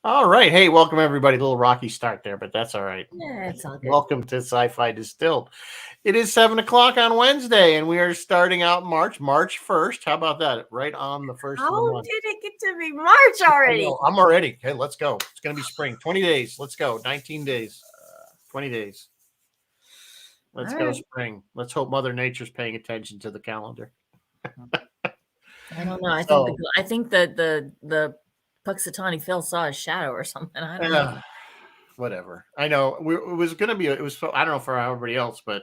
All right. Hey, welcome everybody. A little rocky start there, but that's all right. Yeah, it's all good. Welcome to Sci-Fi Distilled. It is 7 o'clock on Wednesday, and we are starting out March 1st. How about that? Right on the first of the How month. did it get to be March I already? know. I'm already. Hey, let's go. It's going to be spring. 20 days. Let's go. 19 days. 20 days. Let's All go right. spring. Let's hope Mother Nature's paying attention to the calendar. I don't know. So, I think the Puxatawny Phil saw a shadow or something. I don't know. whatever. I know it was going to be. It was. I don't know for everybody else, but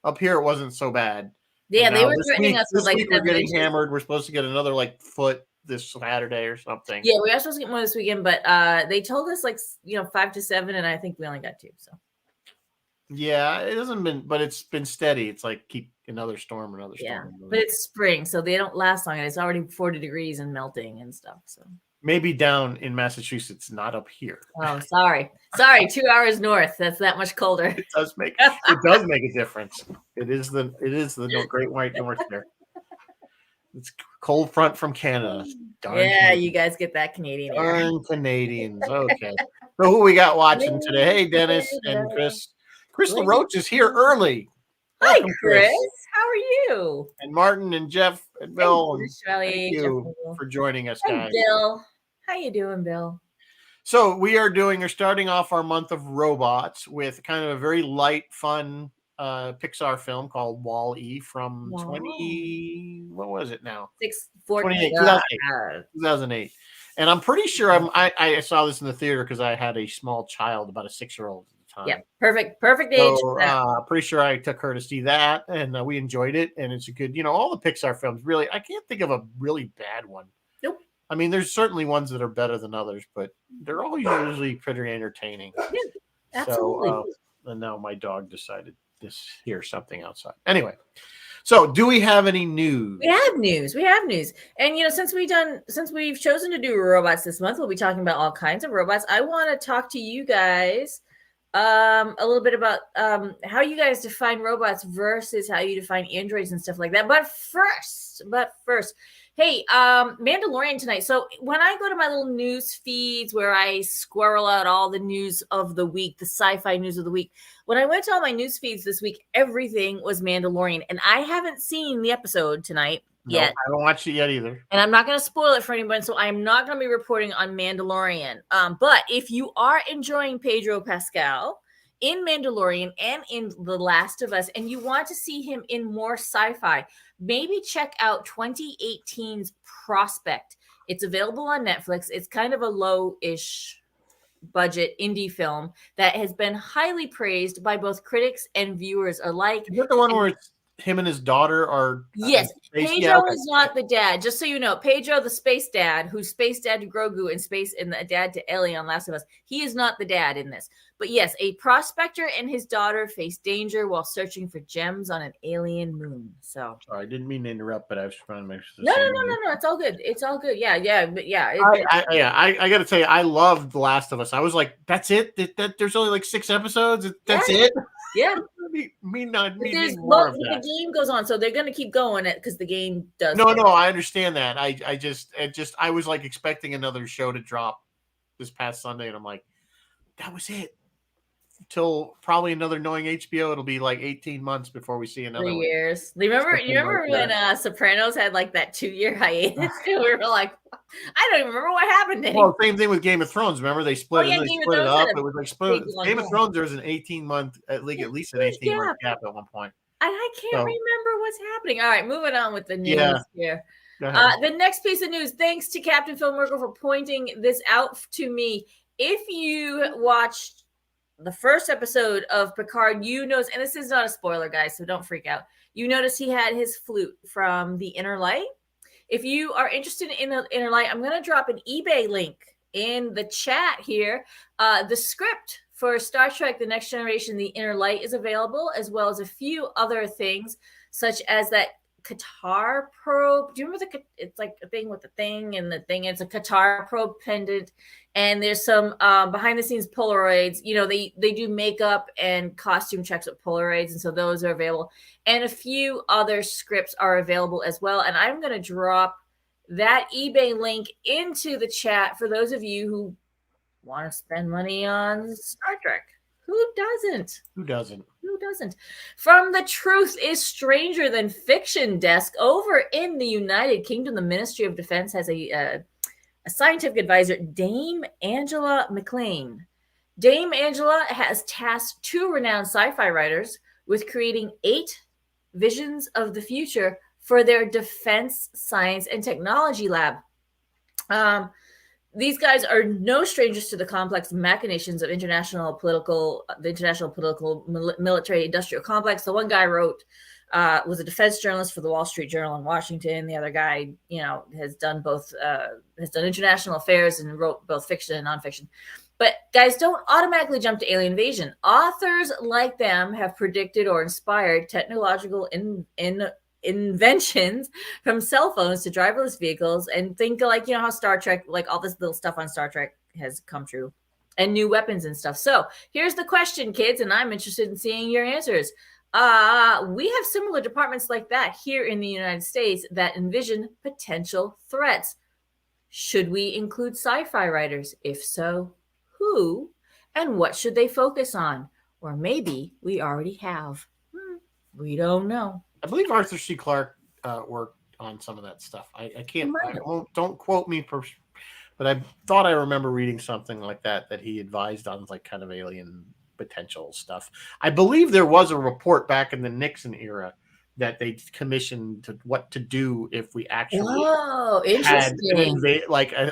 up here it wasn't so bad. And Yeah, they now were this threatening week, us with this like week we're 7 inches. getting hammered. We're supposed to get another foot this Saturday or something. Yeah, we are supposed to get more this weekend, but they told us 5 to 7, and I think we only got 2. So Yeah, it hasn't been, but it's been steady. It's like keep another storm, another yeah, storm. but it's spring, so they don't last long, and it's already 40 degrees and melting and stuff. So Maybe down in Massachusetts, not up here. oh, sorry, 2 hours north. That's that much colder. It does make a difference. It is the Great White North there. It's cold front from Canada. Darn Yeah, Canadians. you guys get that Canadian air. Darn Canadians. Okay. So who we got watching today? Hey, Dennis and Chris. Chris LaRoche is here early. Hi, Welcome, Chris. How are you? And Martin and Jeff and Bill. Hey, Thank you for joining us, guys. Hey, Bill. How you doing, Bill? So we're starting off our month of robots with kind of a very light, fun Pixar film called Wall-E from 20. What was it now? 2008. And I'm pretty sure I saw this in the theater because I had a small child, about a 6-year-old at the time. Yeah, perfect age. So pretty sure I took her to see that, and we enjoyed it. And it's a good, all the Pixar films. Really, I can't think of a really bad one. Nope. I mean, there's certainly ones that are better than others, but they're all usually pretty entertaining. Yeah, absolutely. So, and now my dog decided to hear something outside. Anyway, so do we have any news? We have news. And since we've chosen to do robots this month, we'll be talking about all kinds of robots. I want to talk to you guys a little bit about how you guys define robots versus how you define androids and stuff like that. But first, hey, Mandalorian tonight. So when I go to my little news feeds where I squirrel out all the news of the week, the sci-fi news of the week, when I went to all my news feeds this week, everything was Mandalorian. And I haven't seen the episode tonight yet. I haven't watched it yet either. And I'm not going to spoil it for anyone, so I'm not going to be reporting on Mandalorian. But if you are enjoying Pedro Pascal in Mandalorian and in The Last of Us, and you want to see him in more sci-fi, maybe check out 2018's Prospect. It's available on Netflix. It's kind of a low-ish budget indie film that has been highly praised by both critics and viewers alike. Is that the one where it's him and his daughter are? Yes, Pedro is not the dad. Just so you know, Pedro, the space dad, who's space dad to Grogu and the dad to Ellie on Last of Us, he is not the dad in this. But yes, a prospector and his daughter face danger while searching for gems on an alien moon. So sorry, I didn't mean to interrupt, but I was trying to make sure. No. It's all good. It's all good. Yeah. But yeah. I got to tell you, I loved The Last of Us. I was like, that's it. That there's only 6 episodes. That's it. Yeah. The game goes on, so they're going to keep going because the game does. No, I understand that. I was like expecting another show to drop this past Sunday, and I'm like, that was it. Till probably another, knowing HBO, it'll be like 18 months before we see another 3 years. You remember when Sopranos had like that 2-year hiatus? We were like, I don't even remember what happened. Well, same thing with Game of Thrones. Remember they split it up. It was like Game of Thrones. There was an 18-month, at least an 18-month gap at one point. And I can't remember what's happening. All right, moving on with the news here. The next piece of news, thanks to Captain Phil Merkel for pointing this out to me. If you watched the first episode of Picard, you notice, and this is not a spoiler, guys, so don't freak out. You notice he had his flute from the Inner Light. If you are interested in the Inner Light, I'm going to drop an eBay link in the chat here. The script for Star Trek The Next Generation, The Inner Light, is available, as well as a few other things, such as that Qatar probe. Do you remember it's like a thing with the thing and the thing? It's a Qatar probe pendant, and there's some behind the scenes Polaroids. They do makeup and costume checks with Polaroids, and so those are available. And a few other scripts are available as well. And I'm going to drop that eBay link into the chat for those of you who want to spend money on Star Trek. Who doesn't? Who doesn't? Who doesn't? From the Truth is Stranger Than Fiction desk over in the United Kingdom, the Ministry of Defense has a scientific advisor, Dame Angela McLean. Dame Angela has tasked 2 renowned sci-fi writers with creating 8 visions of the future for their Defense Science and Technology Lab. These guys are no strangers to the complex machinations of the international political military industrial complex. The one guy was a defense journalist for the Wall Street Journal in Washington. The other guy, has done international affairs and wrote both fiction and nonfiction. But guys, don't automatically jump to alien invasion. Authors like them have predicted or inspired technological inventions, from cell phones to driverless vehicles, and think like, how Star Trek, like all this little stuff on Star Trek has come true, and new weapons and stuff. So here's the question, kids, and I'm interested in seeing your answers. We have similar departments like that here in the United States that envision potential threats. Should we include sci-fi writers? If so, who and what should they focus on? Or maybe we already have. We don't know. I believe Arthur C. Clarke worked on some of that stuff. I can't. Don't quote me, but I thought I remember reading something like that he advised on, like, kind of alien potential stuff. I believe there was a report back in the Nixon era that they commissioned what to do if we actually had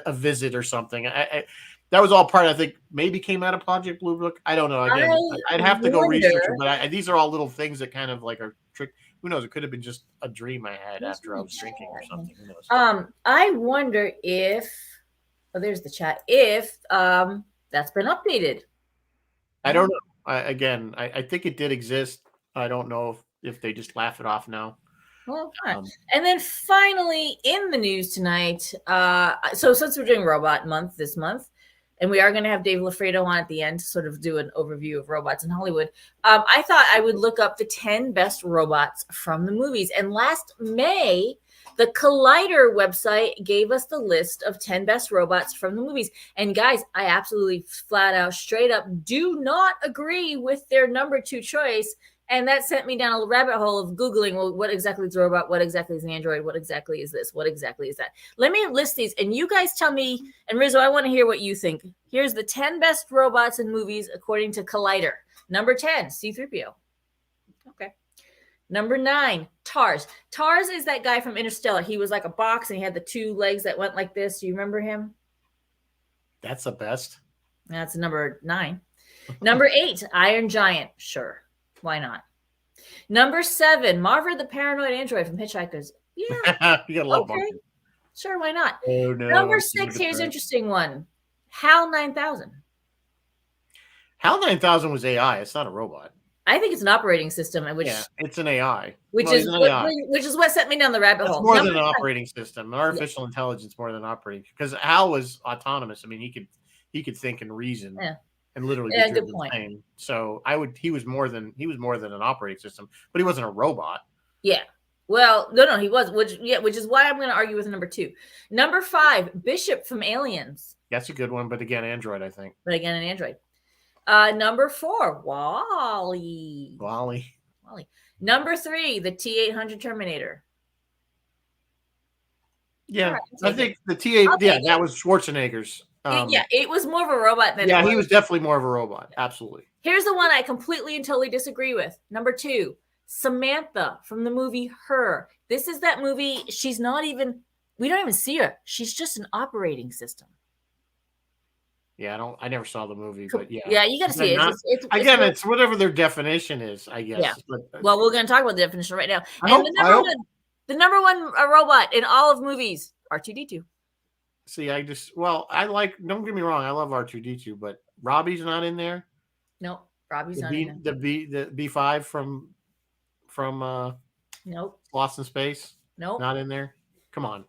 a visit or something. That was all part, I think, maybe came out of Project Blue Book. I don't know. Again, I'd have to go research it, but these are all little things that kind of like are trick. Who knows? It could have been just a dream I had after I was drinking or something. Who knows? I wonder if, there's the chat, if that's been updated. I don't know. I think it did exist. I don't know if they just laugh it off now. Well, and then finally in the news tonight, so since we're doing Robot Month this month, and we are going to have Dave Lafredo on at the end to sort of do an overview of robots in Hollywood, I thought I would look up the 10 best robots from the movies. And last May, the Collider website gave us the list of 10 best robots from the movies. And guys, I absolutely flat out, straight up, do not agree with their number 2 choice. And that sent me down a rabbit hole of Googling, well, what exactly is a robot? What exactly is an android? What exactly is this? What exactly is that? Let me list these, and you guys tell me, and Rizzo, I want to hear what you think. Here's the 10 best robots in movies according to Collider. Number 10, C-3PO. Okay. Number 9, Tars. Tars is that guy from Interstellar. He was like a box, and he had the 2 legs that went like this. Do you remember him? That's the best. That's number 9. Number 8, Iron Giant. Sure. Why not? Number 7, Marver the Paranoid Android from Hitchhikers. Yeah. You gotta love okay. Sure, why not? Oh, no. Number 6, here's an interesting one. HAL 9000. HAL 9000 was AI. It's not a robot. I think it's an operating system. It's an AI. Which is what sent me down the rabbit hole. More than an operating system. Artificial intelligence more than operating. Because HAL was autonomous. I mean, he could think and reason. Yeah. And literally be good point. So he was more than an operating system, but he wasn't a robot. Yeah. Well, no, he was, which is why I'm going to argue with number 2. Number 5, Bishop from Aliens. That's a good one, but again, Android, I think. But again, an Android. Number 4, Wally. Number 3, the T-800 Terminator. Yeah, right, I think the T-8. Yeah, that was Schwarzenegger's. It was more of a robot than. Yeah, he was definitely more of a robot. Absolutely. Here's the one I completely and totally disagree with. Number 2, Samantha from the movie Her. This is that movie. She's not even. We don't even see her. She's just an operating system. Yeah, I never saw the movie, but yeah. Yeah, you got to see it. It's whatever their definition is, I guess. Yeah. Well, we're going to talk about the definition right now. The number one robot in all of movies, R2-D2. See, don't get me wrong, I love R2-D2, but Robbie's not in there. No, Robbie's not in there. The B5 from nope. Lost in Space. Nope. Not in there. Come on.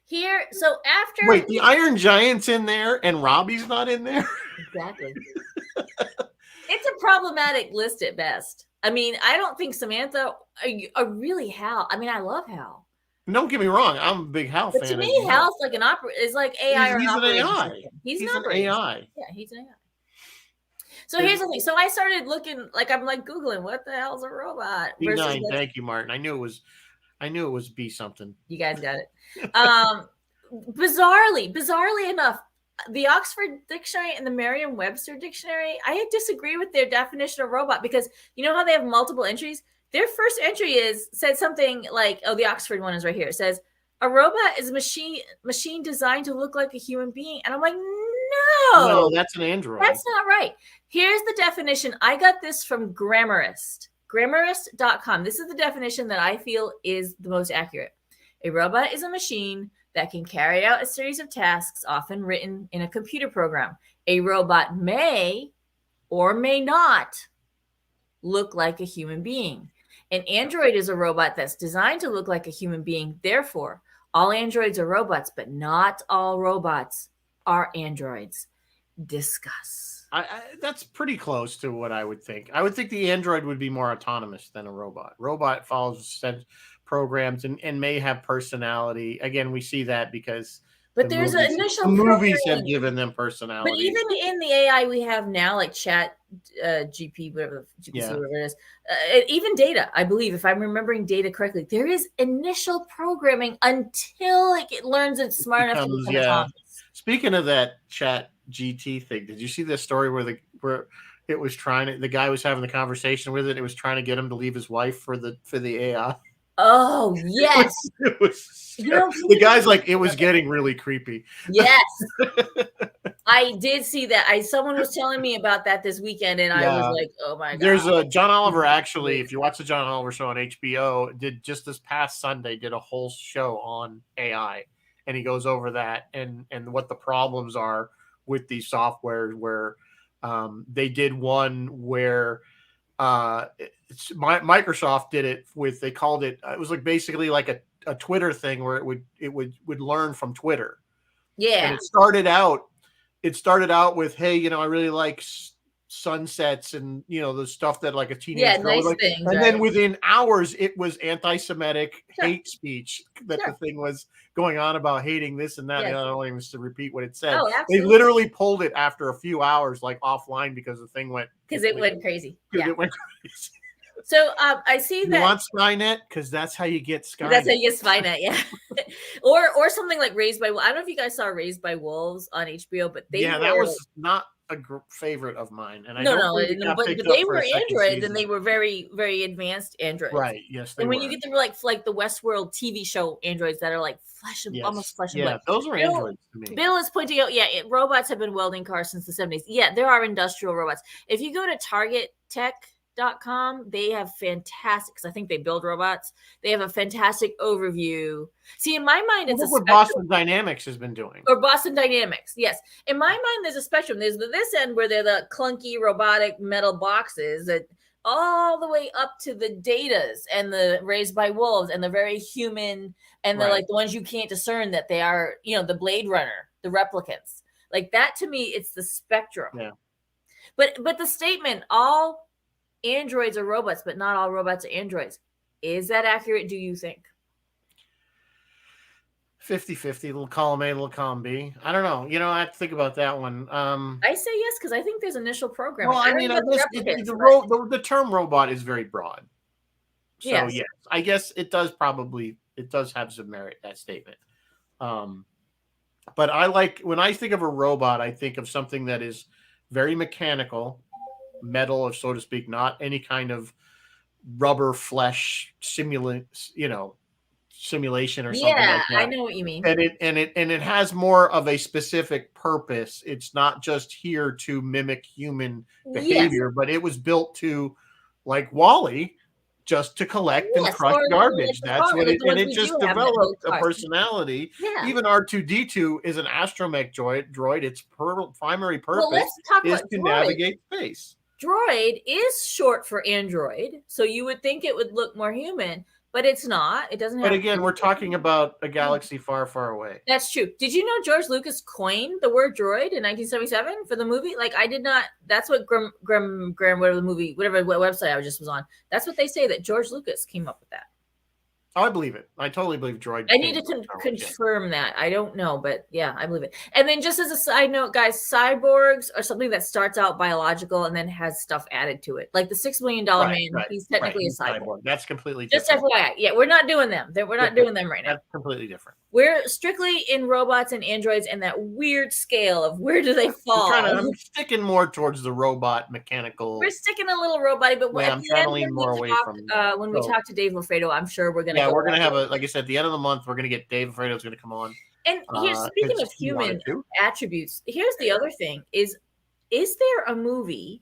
Here, so after wait, the Iron Giant's in there and Robbie's not in there? Exactly. It's a problematic list at best. I mean, I don't think Samantha really Hal. I mean, I love Hal. Don't get me wrong, I'm a big Hal But fan. to me, Hal's like an is like AI or an He's an operating AI. system. He's an AI. Yeah, he's an AI. So here's the thing. So I started looking, like I'm like Googling, what the hell's a robot? B9, thank you, Martin. I knew it was B something. You guys got it. Bizarrely enough, the Oxford Dictionary and the Merriam-Webster Dictionary, I disagree with their definition of robot, because you know how they have multiple entries? Their first entry said something like, the Oxford one is right here. It says, a robot is a machine designed to look like a human being. And I'm like, no, that's an android. That's not right. Here's the definition. I got this from Grammarist.com. This is the definition that I feel is the most accurate. A robot is a machine that can carry out a series of tasks, often written in a computer program. A robot may or may not look like a human being. An android is a robot that's designed to look like a human being. Therefore, all androids are robots, but not all robots are androids. Discuss. That's pretty close to what I would think. I would think the android would be more autonomous than a robot. Robot follows programs and may have personality. Again, we see that because there's an initial movies have given them personality. But even in the AI we have now, like Chat GP, whatever it is, even Data, I believe, if I'm remembering Data correctly, there is initial programming until it learns it's smart enough to become autonomous. Speaking of that Chat GT thing, did you see the story where it was the guy was having the conversation with it? It was trying to get him to leave his wife for the AI. Oh yes, it was the guy's like, it was getting really creepy. Yes, I did see that. Someone was telling me about that this weekend, and I was like, oh my god. There's a John Oliver, actually. If you watch the John Oliver show on HBO, did just this past Sunday did a whole show on AI, and he goes over that and what the problems are with these softwares. Where they did one where Microsoft did it with, they called it, it was like basically like a Twitter thing where it would learn from Twitter. Yeah. And it started out with, hey, I really like sunsets and the stuff that like a teenage girl nice like. things, and then within hours it was anti-Semitic hate speech that the thing was going on about hating this and that. I don't even to repeat what it said. They literally pulled it after a few hours, like offline, because the thing went crazy. It went crazy. So I see that. You want Skynet? Because that's how you get Skynet. That's how you get Skynet, yeah. or something like Raised by Wolves. I don't know if you guys saw Raised by Wolves on HBO, but that was not a favorite of mine. And but they were androids, and they were very, very advanced androids. Right? Yes. And when you get them like the Westworld TV show androids that are like almost flesh and blood. Those are androids to me. Bill is pointing out, robots have been welding cars since the 70s. Yeah, there are industrial robots. If you go to TargetTech.com, they have fantastic, because I think they build robots. They have a fantastic overview. See, in my mind, it's what Boston Dynamics has been doing. Or Boston Dynamics, yes. In my mind, there's a spectrum. There's this end where they're the clunky robotic metal boxes that all the way up to the Datas and the Raised by Wolves and the very human, and they're like the ones you can't discern that they are, the Blade Runner, the replicants. Like that, to me, it's the spectrum. Yeah. But the statement, all androids are robots, but not all robots are androids. Is that accurate, do you think? 50-50, little column A, little column B. I don't know. I have to think about that one. I say yes, because I think there's initial programming. Well, the term robot is very broad. So yes, I guess it does have some merit, that statement. But when I think of a robot, I think of something that is very mechanical, metal, or so to speak, not any kind of rubber flesh simulation or something like that. I know what you mean. And it has more of a specific purpose. It's not just here to mimic human behavior, but it was built to, like WALL-E, just to collect and crush garbage. That's what it, and it just developed a personality. Yeah. Even R2-D2 is an astromech droid. Its primary purpose is to navigate space. Droid is short for android, so you would think it would look more human, but it's not. It doesn't have. But again, we're talking about a galaxy far, far away. That's true. Did you know George Lucas coined the word droid in 1977 for the movie? Like, I did not. That's what whatever the movie, whatever website I just was on. That's what they say, that George Lucas came up with that. Oh, I believe it. I totally believe droid. I need to confirm that. I don't know, but yeah, I believe it. And then just as a side note, guys, cyborgs are something that starts out biological and then has stuff added to it. Like the $6 million man, he's technically a cyborg. That's completely just different. FYI. Yeah, we're not doing them. We're not doing them right now. That's completely different. We're strictly in robots and androids and that weird scale of where do they fall. I'm sticking more towards the robot mechanical. We're sticking a little robot-y, but I'm trying to lean more away from when we talk to Dave Lafredo, I'm sure we're gonna. Yeah, we're gonna have like I said, at the end of the month, we're gonna get Dave Lafredo's gonna come on. And here's speaking of human attributes. Here's the other thing: is there a movie?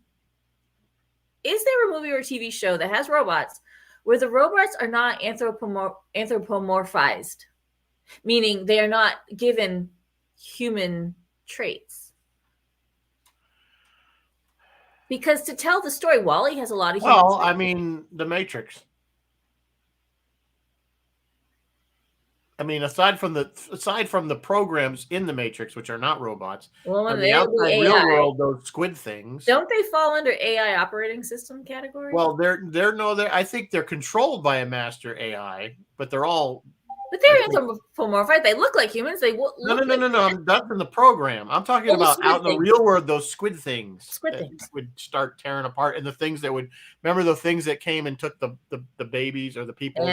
Is there a movie or a TV show that has robots where the robots are not anthropomorphized? Meaning they are not given human traits. Because to tell the story, WALL-E has a lot of human traits. I mean, The Matrix. I mean, aside from the programs in The Matrix, which are not robots, in the outside real world, those squid things. Don't they fall under AI operating system category? Well, I think they're controlled by a master AI, but they're all. But they're anthropomorphized. They look like humans. They look no. That's in the program. I'm talking about out in the real world. Those squid things would start tearing apart, and the things that would remember the things that came and took the babies or the people.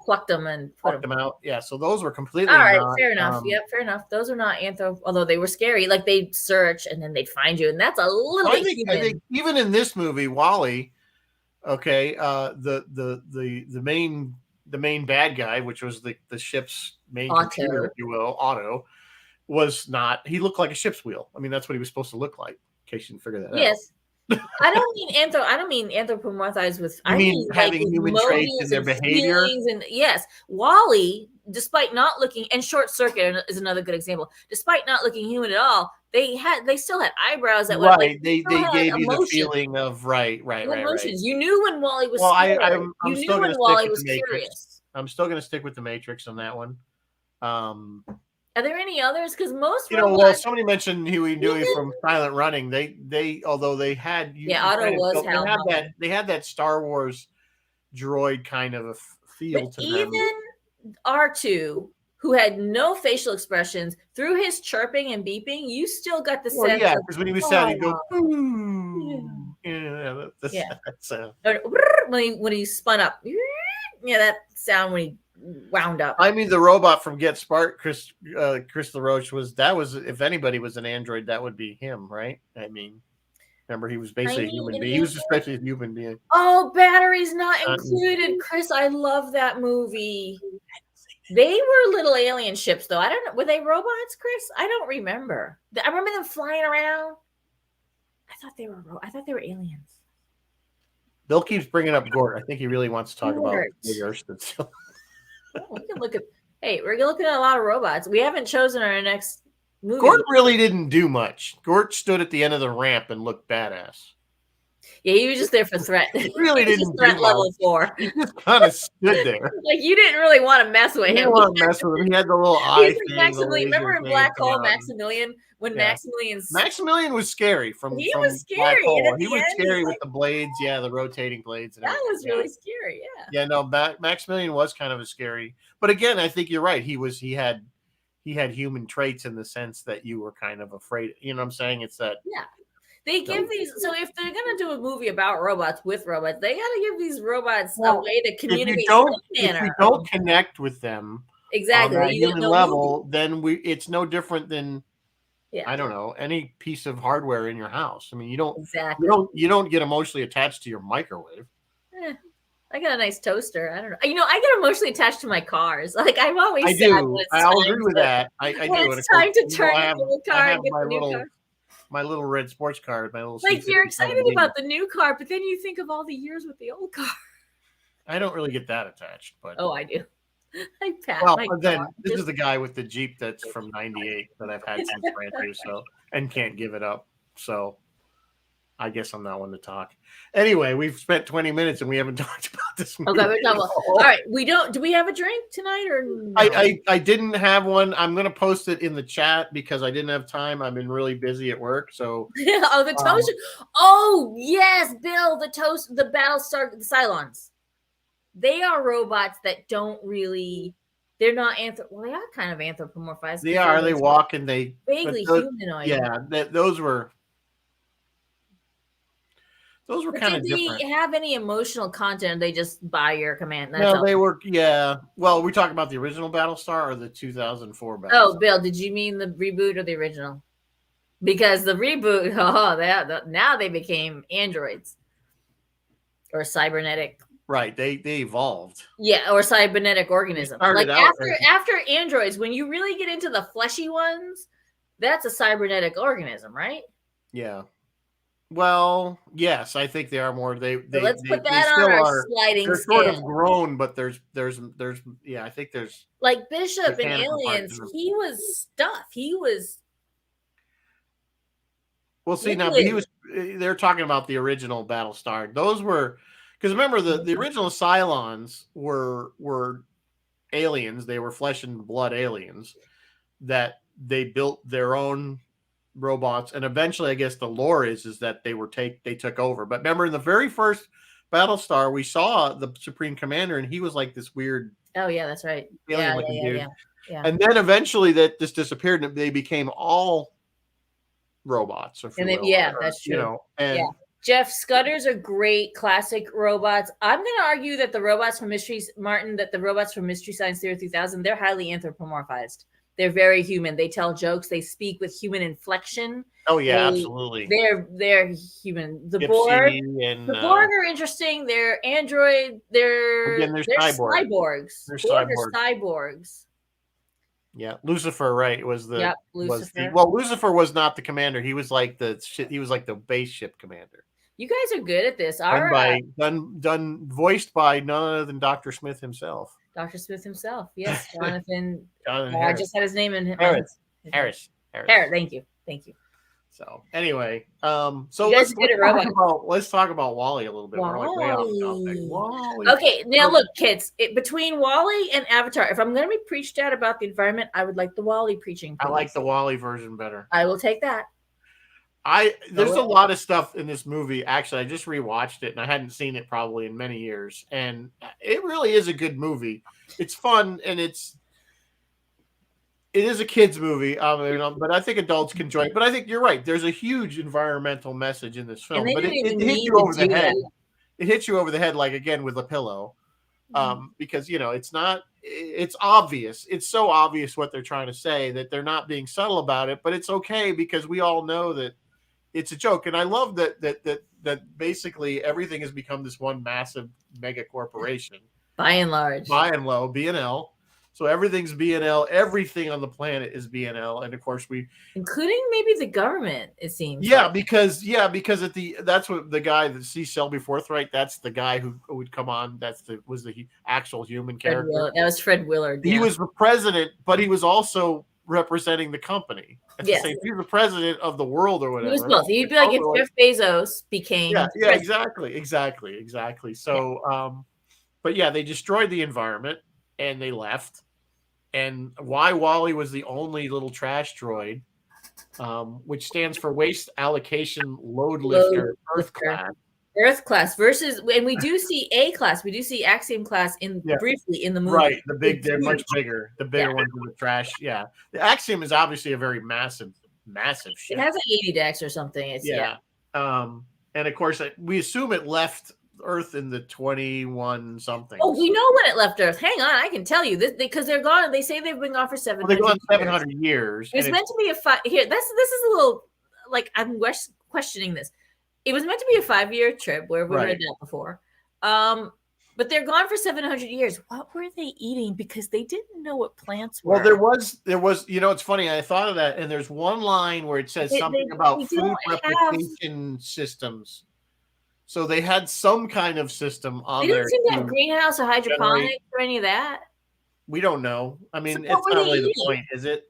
Plucked them and put them out. Yeah, so those were completely. All right, fair enough. Fair enough. Those are not although they were scary. Like they'd search and then they'd find you, and that's a little bit human. I think even in this movie, WALL-E, okay, the main bad guy, which was the ship's main computer, if you will, Otto, was not. He looked like a ship's wheel. I mean, that's what he was supposed to look like. In case you didn't figure that out. Yes, I don't mean anthropomorphized with. I mean having human traits in their behavior. And yes, WALL-E, despite not looking, and Short Circuit is another good example. Despite not looking human at all, they still had eyebrows that were right. They gave you the feeling of right. Emotions. You knew when WALL-E was. Well, I'm still going to stick with the Matrix. I'm still going to stick with the Matrix on that one. Are there any others? Because most somebody mentioned Huey and Dewey from Silent Running. Although they had Otto was they had that Star Wars droid kind of a feel to them. Even R2, who had no facial expressions, through his chirping and beeping, you still got the sense. Yeah, because when he was sad, he'd go. When he spun up, that sound when he wound up. I mean, the robot from Get Smart, Chris LaRoche was if anybody was an android, that would be him, right? I mean, remember he was basically a human being. He was especially a human being. Oh, batteries not included, Chris. I love that movie. They were little alien ships, though. I don't know. Were they robots, Chris? I don't remember. I remember them flying around. I thought they were aliens. Bill keeps bringing up Gort. I think he really wants to talk about the Earth. We can look at. Hey, we're looking at a lot of robots. We haven't chosen our next movie. Gort really didn't do much. Gort stood at the end of the ramp and looked badass. Yeah, he was just there for threat. He really didn't. Threat level 4. He just kind of stood there. Like you didn't really want to mess with him. You didn't want to mess with him. He had the little eye thing. Maximilian. Remember in Black Hole, Maximilian? When Maximilian was scary. He was scary. He was scary with the blades. Yeah, the rotating blades. And that was really scary. Yeah. Yeah. No, Maximilian was kind of a scary. But again, I think you're right. He had human traits in the sense that you were kind of afraid. You know what I'm saying? It's that. Yeah. They give these. So if they're gonna do a movie about robots with robots, they gotta give these robots a way to communicate. If we don't connect with them exactly on that human level, then it's no different than I don't know, any piece of hardware in your house. I mean, you don't get emotionally attached to your microwave. I got a nice toaster. I don't know. I get emotionally attached to my cars. Like I'm always. I do. I'll agree with that. I do. It's time to turn the car and get the new car. My little red sports car, my little. Like you're excited about the new car, but then you think of all the years with the old car. I don't really get that attached, but I do. This is the guy with the Jeep that's from '98 that I've had since brand new, and can't give it up. So I guess I'm not one to talk. Anyway, we've spent 20 minutes and we haven't talked about this movie. Okay, we're talking about. All right, we don't. Do we have a drink tonight or? No? I didn't have one. I'm gonna post it in the chat because I didn't have time. I've been really busy at work, so. The toast. Oh yes, Bill, the toast, the Battlestar, the Cylons. they are robots that don't really. They're not well, they are kind of anthropomorphized. They are. They walk and they vaguely humanoid. Yeah, those were But kind did of different. they have any emotional content? Or they just by your command. That's No, all. they were. Yeah. Well, we talking about the original Battlestar or the 2004 Battlestar? Oh, Bill, did you mean the reboot or the original? Because the reboot, now they became androids or cybernetic. Right. They evolved. Yeah, or cybernetic organisms. Like out after androids, when you really get into the fleshy ones, that's a cybernetic organism, right? Yeah. Well, yes, I think they are more. Let's put they that on still our are. sliding They're scale. sort of grown, but there's yeah, I think there's like Bishop in mechanical parts Aliens. in them. He was stuff. He was. Well, see now, but he was. They're talking about the original Battlestar. Those were because remember the original Cylons were aliens. They were flesh and blood aliens that they built their own robots, and eventually, I guess the lore is that they took over. But remember, in the very first Battlestar, we saw the Supreme Commander, and he was like this weird. Oh yeah, that's right. Alien looking dude. Yeah. And then eventually, that this disappeared, and they became all robots. If and you then, will, that's true. And Jeff, Scutters are great classic robots. I'm going to argue that the robots from Mystery Science Theater 3000, they're highly anthropomorphized. They're very human. They tell jokes. They speak with human inflection. Oh yeah, absolutely. They're human. The Borg are interesting. They're android. They're cyborgs. They're cyborgs. Yeah, Lucifer, right? Lucifer. Lucifer was not the commander. He was like the base ship commander. You guys are good at this. Voiced by none other than Dr. Smith himself. Dr. Smith himself, yes, Jonathan. I just had his name in Harris. Thank you. So anyway, let's talk about WALL-E a little bit. WALL-E. We're like way off topic. WALL-E. Okay, now look, kids. Between WALL-E and Avatar, if I'm going to be preached at about the environment, I would like the WALL-E preaching. I like the WALL-E version better. I will take that. There's a lot of stuff in this movie. Actually, I just rewatched it, and I hadn't seen it probably in many years, and it really is a good movie. It's fun, and it is a kids movie, but I think adults can enjoy it. But I think you're right. There's a huge environmental message in this film, but it hits you over the head. It hits you over the head, like again with a pillow, because it's obvious. It's so obvious what they're trying to say that they're not being subtle about it. But it's okay because we all know that it's a joke, and I love that basically everything has become this one massive mega corporation, by and large, B&L. So everything's B&L. Everything on the planet is B&L, and of course including maybe the government. It seems. Yeah, because that's what the guy that sees Selby Forthright. That's the guy who would come on. Was the actual human character. That was Fred Willard. He was the president, but he was also representing the company. Yes, he was the president of the world or whatever. He was both. He'd be like if Jeff Bezos became. Yeah, exactly. So, but yeah, they destroyed the environment. And they left. And why WALL-E was the only little trash droid, which stands for Waste Allocation Load Lifter Earth Class. Earth Class versus, and we do see A Class. We do see Axiom Class briefly in the movie. Right, they're much bigger. The bigger ones are the trash. Yeah, the Axiom is obviously a very massive ship. It has like 80 decks or something. And of course, we assume it left Earth in the 21 something. Oh, we know when it left Earth. Hang on, I can tell you this because they're gone. They say they've been gone for 700. They've gone 700 years. It's meant to be a 5. Here, this is a little like I'm questioning this. It was meant to be a 5-year trip where we read that before. But they're gone for 700 years. What were they eating? Because they didn't know what plants were. Well, there was. It's funny. I thought of that, and there's one line where it says something about food replication systems. So they had some kind of system on there. They didn't seem to have greenhouse or hydroponics or any of that. We don't know. I mean, it's not really the point, is it?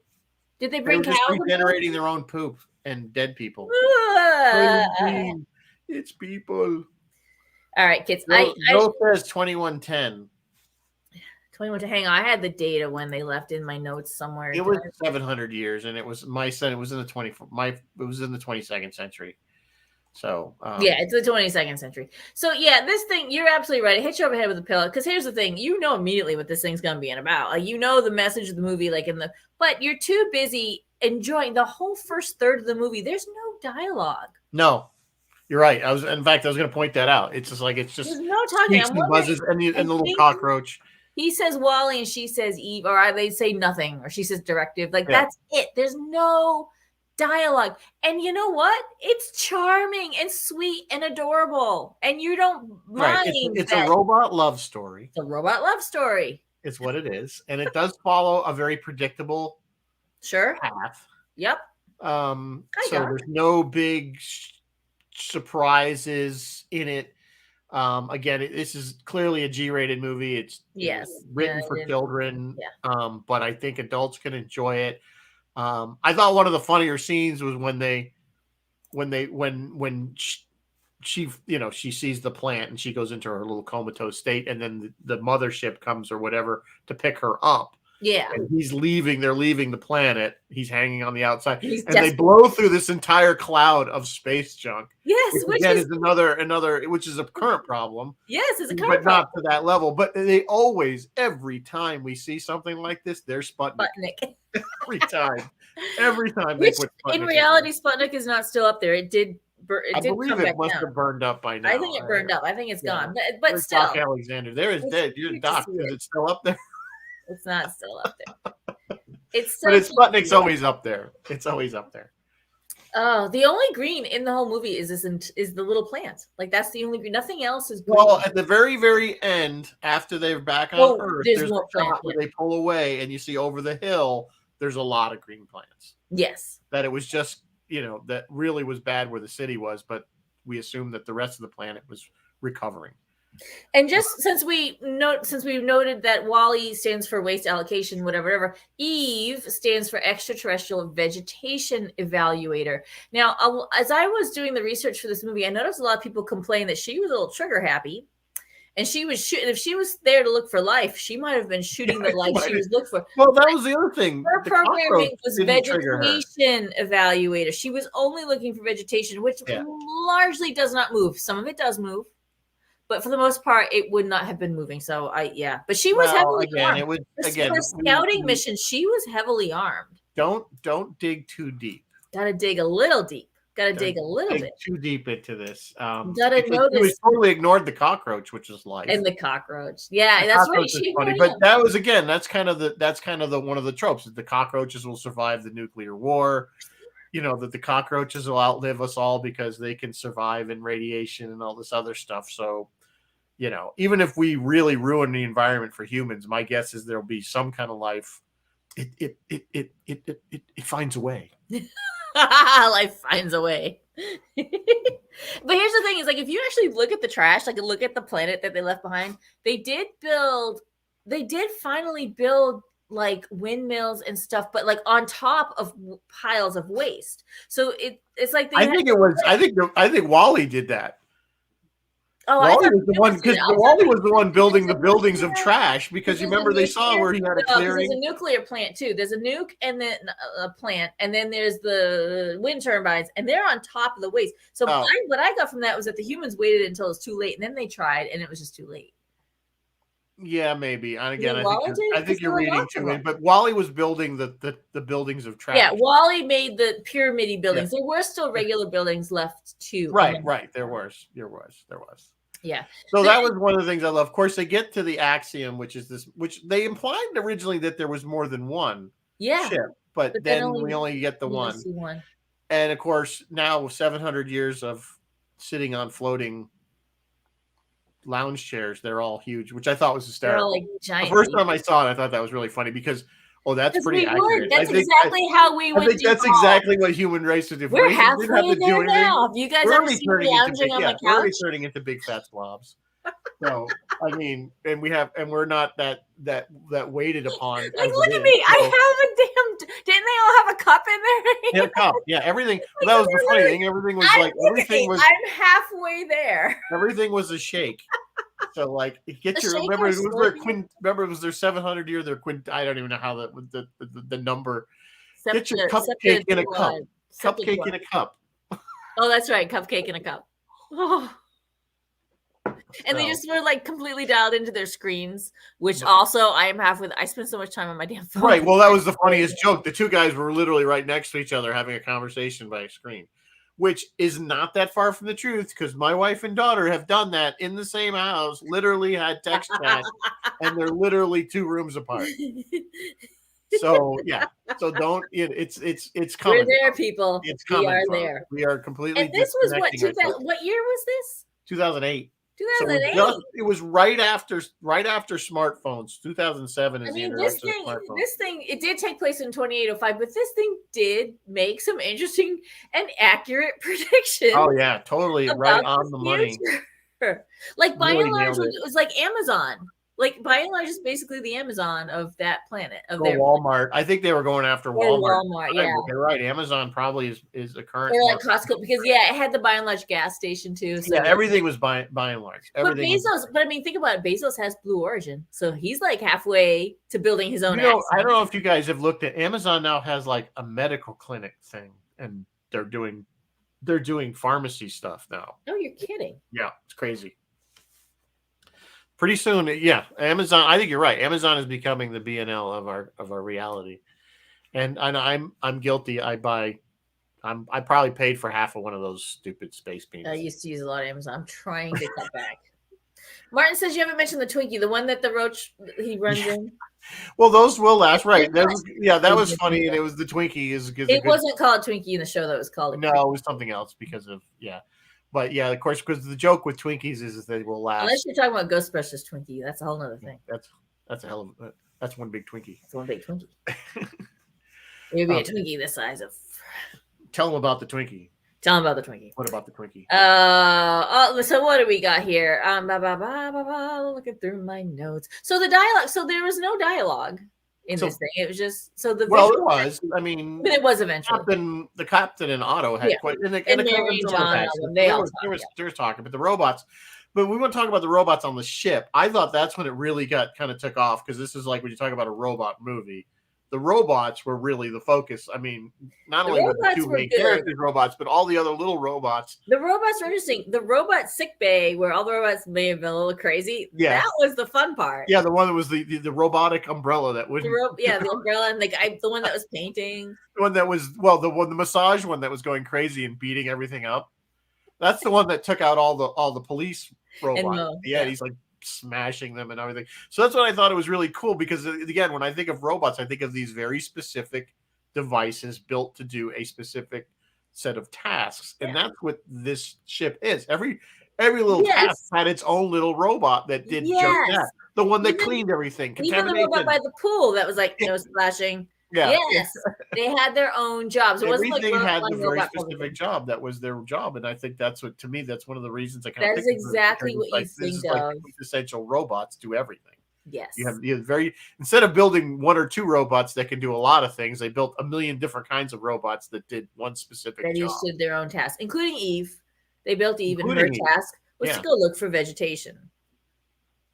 Did they bring cows? Just regenerating their own poop and dead people. It's people. All right, kids. Joe says 2110. 2110. Hang on, I had the data when they left in my notes somewhere. It was 700 years, and it was my son. It was in the 22nd century. So yeah, it's the 22nd century. So yeah, this thing, you're absolutely right. It hits you over the head with a pillow. Because here's the thing, you know immediately what this thing's gonna be about. Like you know the message of the movie, but you're too busy enjoying the whole first third of the movie. There's no dialogue. No, you're right. I was going to point that out. It's just there's no talking. squeaks and buzzes and the little cockroach. He says Wally and she says Eve, or they say nothing, or she says directive. That's it. There's no dialogue. And you know what? It's charming and sweet and adorable. And you don't mind. It's a robot love story. It's a robot love story. It's what it is. And it does follow a very predictable path. Yep. So there's no big surprises in it. Again, this is clearly a G-rated movie. It's written for children, but I think adults can enjoy it. I thought one of the funnier scenes was when she sees the plant and she goes into her little comatose state, and then the mothership comes or whatever to pick her up. Yeah. And they're leaving the planet. He's hanging on the outside. They blow through this entire cloud of space junk. Yes. Which is another, which is a current problem. Yes, it's a current problem. But not to that level. But they always, every time we see something like this, they're Sputnik. Every time. Every time they put Sputnik. In reality, Sputnik is not still up there. It did. I believe it must have burned up by now. I think it burned up. I think it's gone. But still. Doc Alexander. There is dead. You're Doc. Is it still up there? It's not still up there. Sputnik's always up there. It's always up there. Oh, the only green in the whole movie is the little plant. That's the only green. Nothing else is green. Well, at the very, very end, after they're back on Earth, there's a shot where they pull away and you see over the hill, there's a lot of green plants. Yes. That it was just, that really was bad where the city was, but we assumed that the rest of the planet was recovering. And just since we've noted that Wally stands for waste allocation, whatever, Eve stands for extraterrestrial vegetation evaluator. Now, as I was doing the research for this movie, I noticed a lot of people complain that she was a little trigger happy, and she was shooting. If she was there to look for life, she might have been shooting the life she was looking for. Well, that was the other thing. Her programming was vegetation evaluator. She was only looking for vegetation, which largely does not move. Some of it does move. But for the most part, it would not have been moving. So but she was heavily armed. For scouting mission, she was heavily armed. Don't dig too deep. Got to dig a little deep. Got to dig a little bit too deep into this. Got to notice. We totally ignored the cockroach, which is life. And the cockroach, that's right. She funny, but that was that's kind of the one of the tropes that the cockroaches will survive the nuclear war. That the cockroaches will outlive us all because they can survive in radiation and all this other stuff. So, even if we really ruin the environment for humans, my guess is there'll be some kind of life. It finds a way. Life finds a way. But here's the thing: is if you actually look at the trash, look at the planet that they left behind, they did finally build windmills and stuff, but on top of piles of waste. So it's like I think Wally did that. Oh, Wally was the one because Wally was the one building the buildings of trash because you remember they saw where he had a clearing. There's a nuclear plant too. There's a nuke and then a plant, and then there's the wind turbines, and they're on top of the waste. So what I got from that was that the humans waited until it was too late, and then they tried, and it was just too late. Yeah, maybe. And again, I think you're reading too in. But Wally was building the buildings of trash. Yeah, Wally made the pyramid buildings. Yeah. There were still regular buildings left too. Right. There was. Yeah. So that was one of the things I love. Of course, they get to the axiom, which they implied originally that there was more than one ship, but then we only get the one. And of course, now 700 years of sitting on floating lounge chairs, they're all huge, which I thought was hysterical. Giant. The first time I saw it, I thought that was really funny because that's pretty accurate. That's exactly how we would. That's exactly what human race would do. We're halfway there now. If you guys ever see me lounging on the couch, we're already turning into big fat slobs. So and we're not that weighted upon. Look at me! I have a damn. Didn't they all have a cup in there? Yeah, cup. Yeah, everything. That was the funny thing. Everything was everything was. I'm halfway there. Everything was a shake. So get your remember it was their 700 year their quint. I don't even know how the number. Get your cupcake in a cup. Cupcake in a cup. Oh, that's right. Cupcake in a cup. Oh. And they just were like completely dialed into their screens, which also I am half with. I spend so much time on my damn phone. Right. Well, that was the funniest joke. The two guys were literally right next to each other having a conversation by a screen, which is not that far from the truth because my wife and daughter have done that in the same house, literally had text chat, and they're literally 2 rooms apart. So yeah, so don't. It's coming. We're there, people. It's coming. We are there. We are completely. And this was what? What year was this? 2008. 2008. So it was right after smartphones. 2007 is the introduction of smartphones. This thing, it did take place in 2805, but this thing did make some interesting and accurate predictions. Oh yeah, totally right on the money. Like by and large, it was like Amazon. Like by and large, it's basically the Amazon of that planet. Of their Walmart. I think they were going after Walmart. Yeah, you're right. Amazon probably is the current. Or like Costco, because it had the by and large gas station too. So yeah, everything was by and large. Everything but I mean, think about it. Bezos has Blue Origin, so he's like halfway to building his own. I don't know if you guys have looked at Amazon. Now has like a medical clinic thing, and they're doing pharmacy stuff now. Oh, you're kidding? Yeah, it's crazy. Pretty soon, yeah, Amazon. I think you're right. Amazon is becoming the B&L of our reality, and I'm guilty. I probably paid for half of one of those stupid space beans. I used to use a lot of Amazon. I'm trying to cut back. Martin says you haven't mentioned the Twinkie, the one that the roach he runs in. Well, those will last, right? That was funny, and it was the Twinkie. It wasn't called Twinkie in the show; that was called. No, it was something else because of But yeah, of course, because the joke with Twinkies is they will last. Unless you're talking about Ghostbusters Twinkie, that's a whole other thing. That's a hell of that's one big Twinkie. It's one big Twinkie. It would be a Twinkie the size of. Tell them about the Twinkie. Tell them about the Twinkie. What about the Twinkie? So what do we got here? Looking through my notes. So the dialogue. So there was no dialogue in this thing. It was just it was. I mean, but it was eventually. The captain and Otto had quite, and the John, they were talking, but the robots. But we want to talk about the robots on the ship. I thought that's when it really got kind of took off because this is like when you talk about a robot movie. The robots were really the focus. I mean, not only were the two main characters robots, but all the other little robots. The robots were interesting. The robot sick bay, where all the robots may have been a little crazy. Yeah, that was the fun part. Yeah, the one that was the robotic umbrella that would. The umbrella and the guy, the one that was painting. The one that was the massage one that was going crazy and beating everything up. That's the one that took out all the police robots. He's like smashing them and everything. So that's what I thought it was really cool because again, when I think of robots, I think of these very specific devices built to do a specific set of tasks, and that's what this ship is. Every little task had its own little robot that did just that. The one that cleaned everything. Even the robot by the pool that was like nose splashing. Yeah. Yes, they had their own jobs. It wasn't like had the very specific job that was their job, and I think that's what, to me, that's one of the reasons I kind of. That is exactly what you think of. Essential robots do everything. Yes, you have instead of building one or two robots that can do a lot of things, they built a million different kinds of robots that did one specific job. They each did their own task, including Eve. They built Eve, and her task was to go look for vegetation.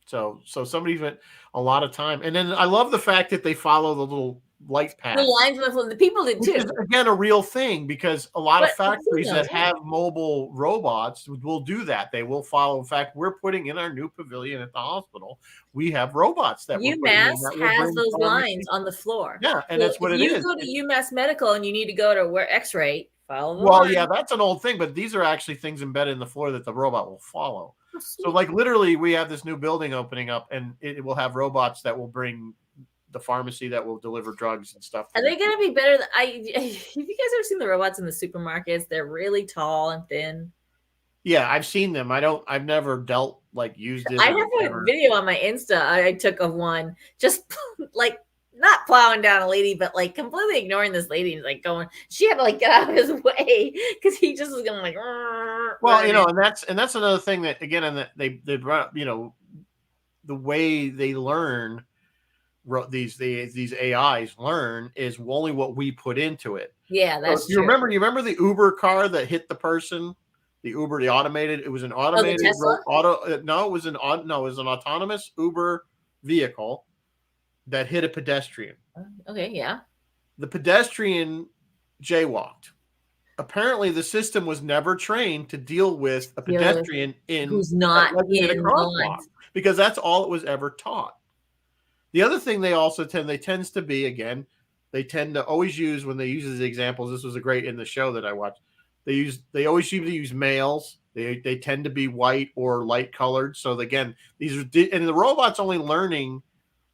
So somebody spent a lot of time, and then I love the fact that they follow the little light path. The lines the people did too. Which is, again, a real thing because a lot of factories that have mobile robots will do that. They will follow. In fact, we're putting in our new pavilion at the hospital. We have robots that UMass has those lines on the floor. Yeah, and that's what it is. You go to UMass Medical and you need to go to where X-ray. Follow the line. Yeah, that's an old thing, but these are actually things embedded in the floor that the robot will follow. So, like, literally, we have this new building opening up, and it will have robots that will bring the pharmacy that will deliver drugs and stuff. Are they going to be better? Have you guys ever seen the robots in the supermarkets? They're really tall and thin. Yeah, I've seen them. I've never used it. I have a video on my Insta I took of one just like not plowing down a lady, but like completely ignoring this lady and like going. She had to like get out of his way because he just was going like. Well, and that's another thing that again, and that they brought the way they learn. These AIs learn is only what we put into it. Yeah, that's true. You remember the Uber car that hit the person? The Uber, the automated. It was an automated it was an autonomous Uber vehicle that hit a pedestrian. Okay, yeah. The pedestrian jaywalked. apparently the system was never trained to deal with a pedestrian who's not in a crosswalk, because that's all it was ever taught. The other thing they also tends to be, again, they tend to always use, when they use these examples, this was a great in the show that I watched, they always seem to use males. They tend to be white or light colored. So again, these are, and the robot's only learning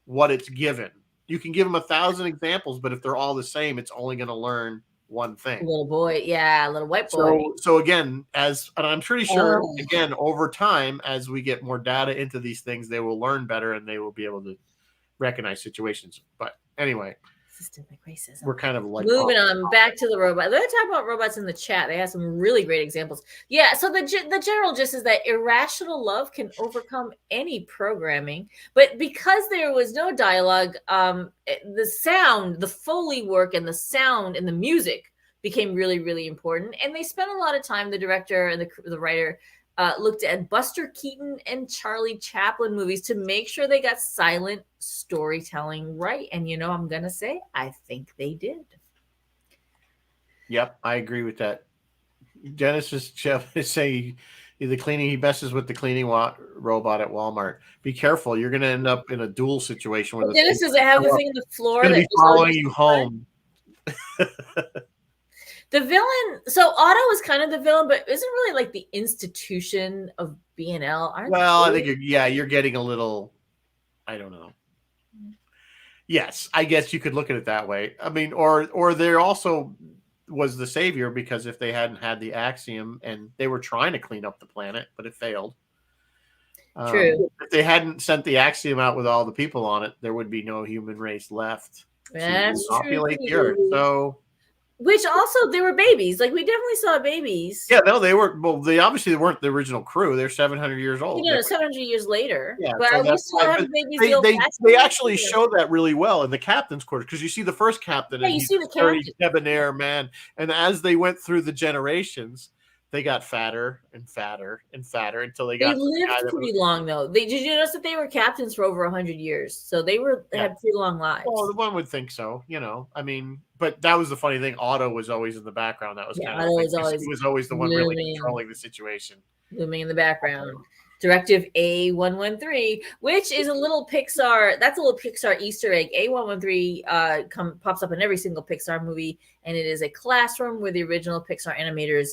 what it's given. You can give them 1,000 examples, but if they're all the same, it's only going to learn one thing. A little boy, yeah, a little white boy. So again, and I'm pretty sure, again, over time, as we get more data into these things, they will learn better and they will be able to recognize situations. But anyway, systemic racism. We're kind of like moving on back to the robot. Let's talk about robots in the chat. They have some really great examples. Yeah, so the general gist is that irrational love can overcome any programming, but because there was no dialogue, the sound, the Foley work, and the sound and the music became really, really important. And they spent a lot of time. The director and the writer looked at Buster Keaton and Charlie Chaplin movies to make sure they got silent storytelling right. And I'm gonna say I think they did. Yep, I agree with that. Genesis Jeff is saying he messes with the cleaning robot at Walmart. Be careful, you're gonna end up in a duel situation where Dennis doesn't have the thing on the floor that's be following you home. The villain, so Otto is kind of the villain, but isn't really like the institution of B&L. Well, I think you're getting a little, I don't know. Yes, I guess you could look at it that way. I mean, or there also was the savior, because if they hadn't had the axiom and they were trying to clean up the planet, but it failed. True. If they hadn't sent the axiom out with all the people on it, there would be no human race left to populate the earth. So. Which also, they were babies. Like, we definitely saw babies. Yeah, no, they were. Well, they obviously weren't the original crew. They're 700 years old. 700 years later. Yeah, but so we still have babies. They actually show that really well in the captain's quarters, because you see the first captain. Yeah, you see the captain. Very debonair man. And as they went through the generations, they got fatter and fatter and fatter until they got. They lived pretty long, though. Did you notice that they were captains for over 100 years? So they had pretty long lives. Well, one would think so. I mean, but that was the funny thing. Otto was always in the background. That was kind of. He was always the one really controlling the situation. Looming in the background. Directive A113, which is a little Pixar. That's a little Pixar Easter egg. A113 pops up in every single Pixar movie, and it is a classroom where the original Pixar animators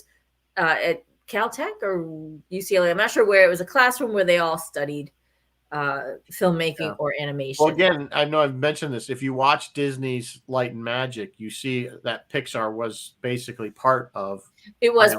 at Caltech or UCLA. I'm not sure where. It was a classroom where they all studied filmmaking or animation. Well, again, I know I've mentioned this. If you watch Disney's Light and Magic, you see that Pixar was basically part of. It was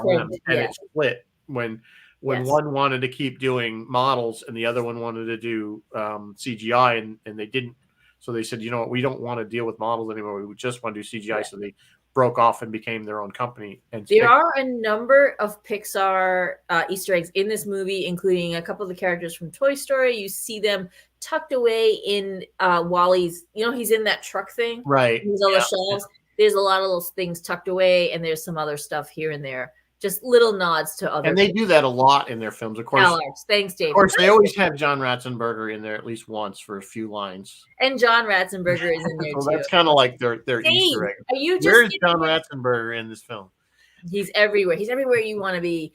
it split when one wanted to keep doing models and the other one wanted to do CGI, and they didn't. So they said, what, we don't want to deal with models anymore. We just want to do CGI. Yeah. So they broke off and became their own company. And there are a number of Pixar Easter eggs in this movie, including a couple of the characters from Toy Story. You see them tucked away in Wally's, he's in that truck thing. Right. There's all the shelves. There's a lot of those things tucked away, and there's some other stuff here and there. Just little nods to other. And they do that a lot in their films, of course. Thanks, Dave. Of course, they always have John Ratzenberger in there at least once for a few lines. And John Ratzenberger is in there so too. That's kind of like their Easter egg. Where's John Ratzenberger in this film? He's everywhere. He's everywhere you want to be.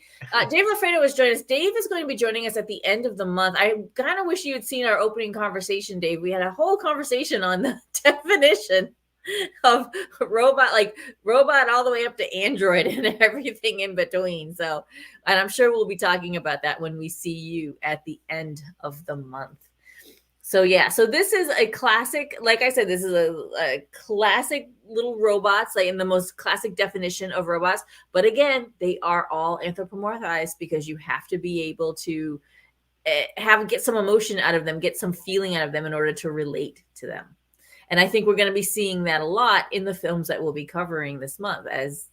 Dave Lafredo was joining us. Dave is going to be joining us at the end of the month. I kind of wish you had seen our opening conversation, Dave. We had a whole conversation on the definition of robot all the way up to Android and everything in between. So, and I'm sure we'll be talking about that when we see you at the end of the month. So yeah, so this is a classic, like I said, this is a classic little robots, like in the most classic definition of robots. But again, they are all anthropomorphized because you have to be able to get some emotion out of them, get some feeling out of them in order to relate to them. And I think we're going to be seeing that a lot in the films that we'll be covering this month. As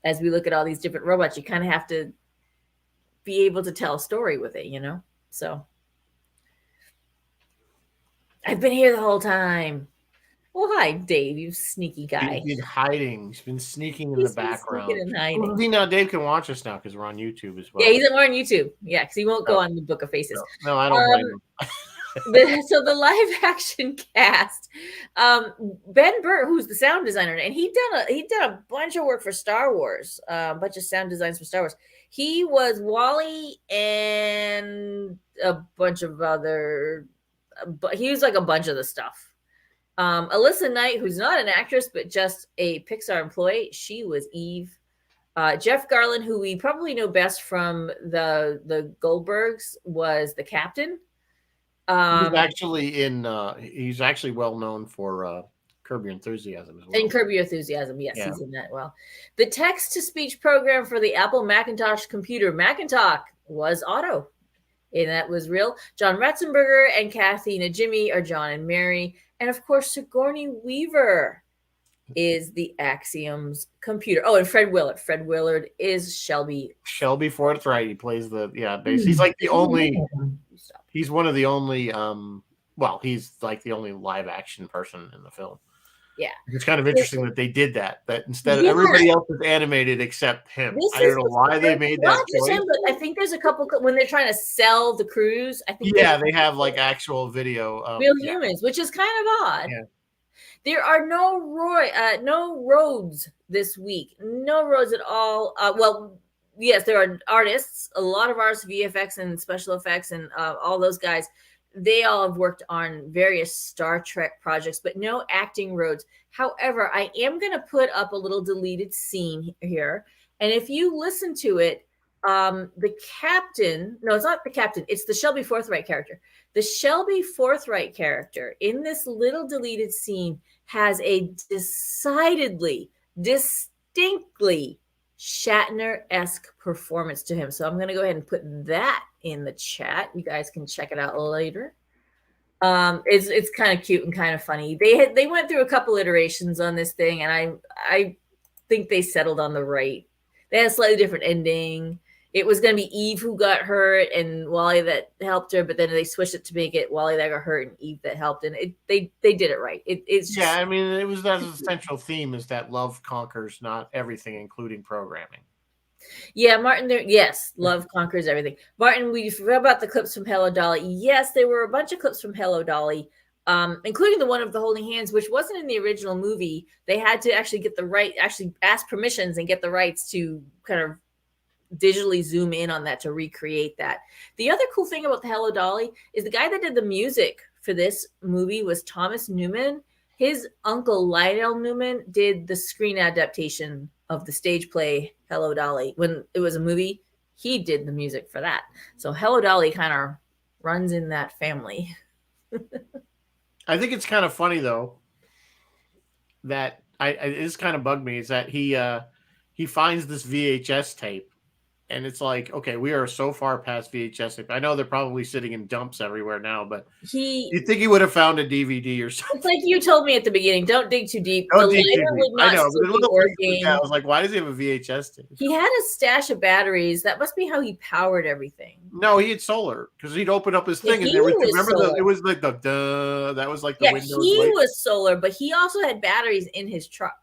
as we look at all these different robots, you kind of have to be able to tell a story with it, So I've been here the whole time. Well, hi, Dave, you sneaky guy. He's been hiding. He's been sneaking in the background. Now Dave can watch us now because we're on YouTube as well. Yeah, we're on YouTube. Yeah, because he won't go on the Book of Faces. No, I don't blame him. So the live action cast, Ben Burtt, who's the sound designer, and he did a bunch of work for Star Wars, a bunch of sound designs for Star Wars. He was Wally and a bunch of other, but he was like a bunch of the stuff. Alyssa Knight, who's not an actress but just a Pixar employee, she was Eve. Jeff Garlin, who we probably know best from the Goldbergs, was the captain. He's actually he's actually well known for Curb Your Enthusiasm as well. And Curb Your Enthusiasm, yes, yeah. He's in that well. The text-to-speech program for the Apple Macintosh computer, Macintalk, was Otto. And that was real. John Ratzenberger and Kathy Najimy are John and Mary. And of course, Sigourney Weaver is the Axiom's computer. Oh, and Fred Willard. Fred Willard is Shelby. Shelby Forthright. He plays the bass. He's like the only. He's one of the only. Well, he's like the only live action person in the film. Yeah, it's kind of interesting that they did that. That instead of everybody else is animated except him. I don't know why they made that choice. Him, but I think there's a couple when they're trying to sell the cruise. I think they have like actual video of real humans, which is kind of odd. Yeah. There are no roads this week. No roads at all. Well, yes, there are artists. A lot of artists, VFX and special effects, and all those guys. They all have worked on various Star Trek projects, but no acting roads. However, I am going to put up a little deleted scene here. And if you listen to it, the captain, no, it's not the captain. It's the Shelby Forthright character. The Shelby Forthright character in this little deleted scene has a distinctly Shatner-esque performance to him. So I'm going to go ahead and put that in the chat. You guys can check it out later. It's kind of cute and kind of funny. They went through a couple iterations on this thing, and I think they settled on the right. They had a slightly different ending. It was going to be Eve who got hurt and Wally that helped her, but then they switched it to make it Wally that got hurt and Eve that helped. And they did it right. It's just, I mean, it was that central theme is that love conquers not everything, including programming. Yeah, Martin, yes, love conquers everything. Martin, we forgot about the clips from Hello Dolly. Yes, there were a bunch of clips from Hello Dolly, including the one of the holding hands, which wasn't in the original movie. They had to actually actually ask permissions and get the rights to kind of digitally zoom in on that to recreate that. The other cool thing about the Hello Dolly is the guy that did the music for this movie was Thomas Newman. His uncle Lionel Newman did the screen adaptation of the stage play Hello Dolly. When it was a movie, he did the music for that. So Hello Dolly kind of runs in that family. I think it's kind of funny though that it's kind of bugged me is that he finds this VHS tape. And it's like, okay, we are so far past VHS. I know they're probably sitting in dumps everywhere now, but you'd think he would have found a DVD or something. It's like you told me at the beginning, don't dig too deep. Don't dig too deep. I know, but I was like, why does he have a VHS tape? He had a stash of batteries. That must be how he powered everything. No, he had solar because he'd open up his thing and there was it was like that was like the Windows. He was solar, but he also had batteries in his truck.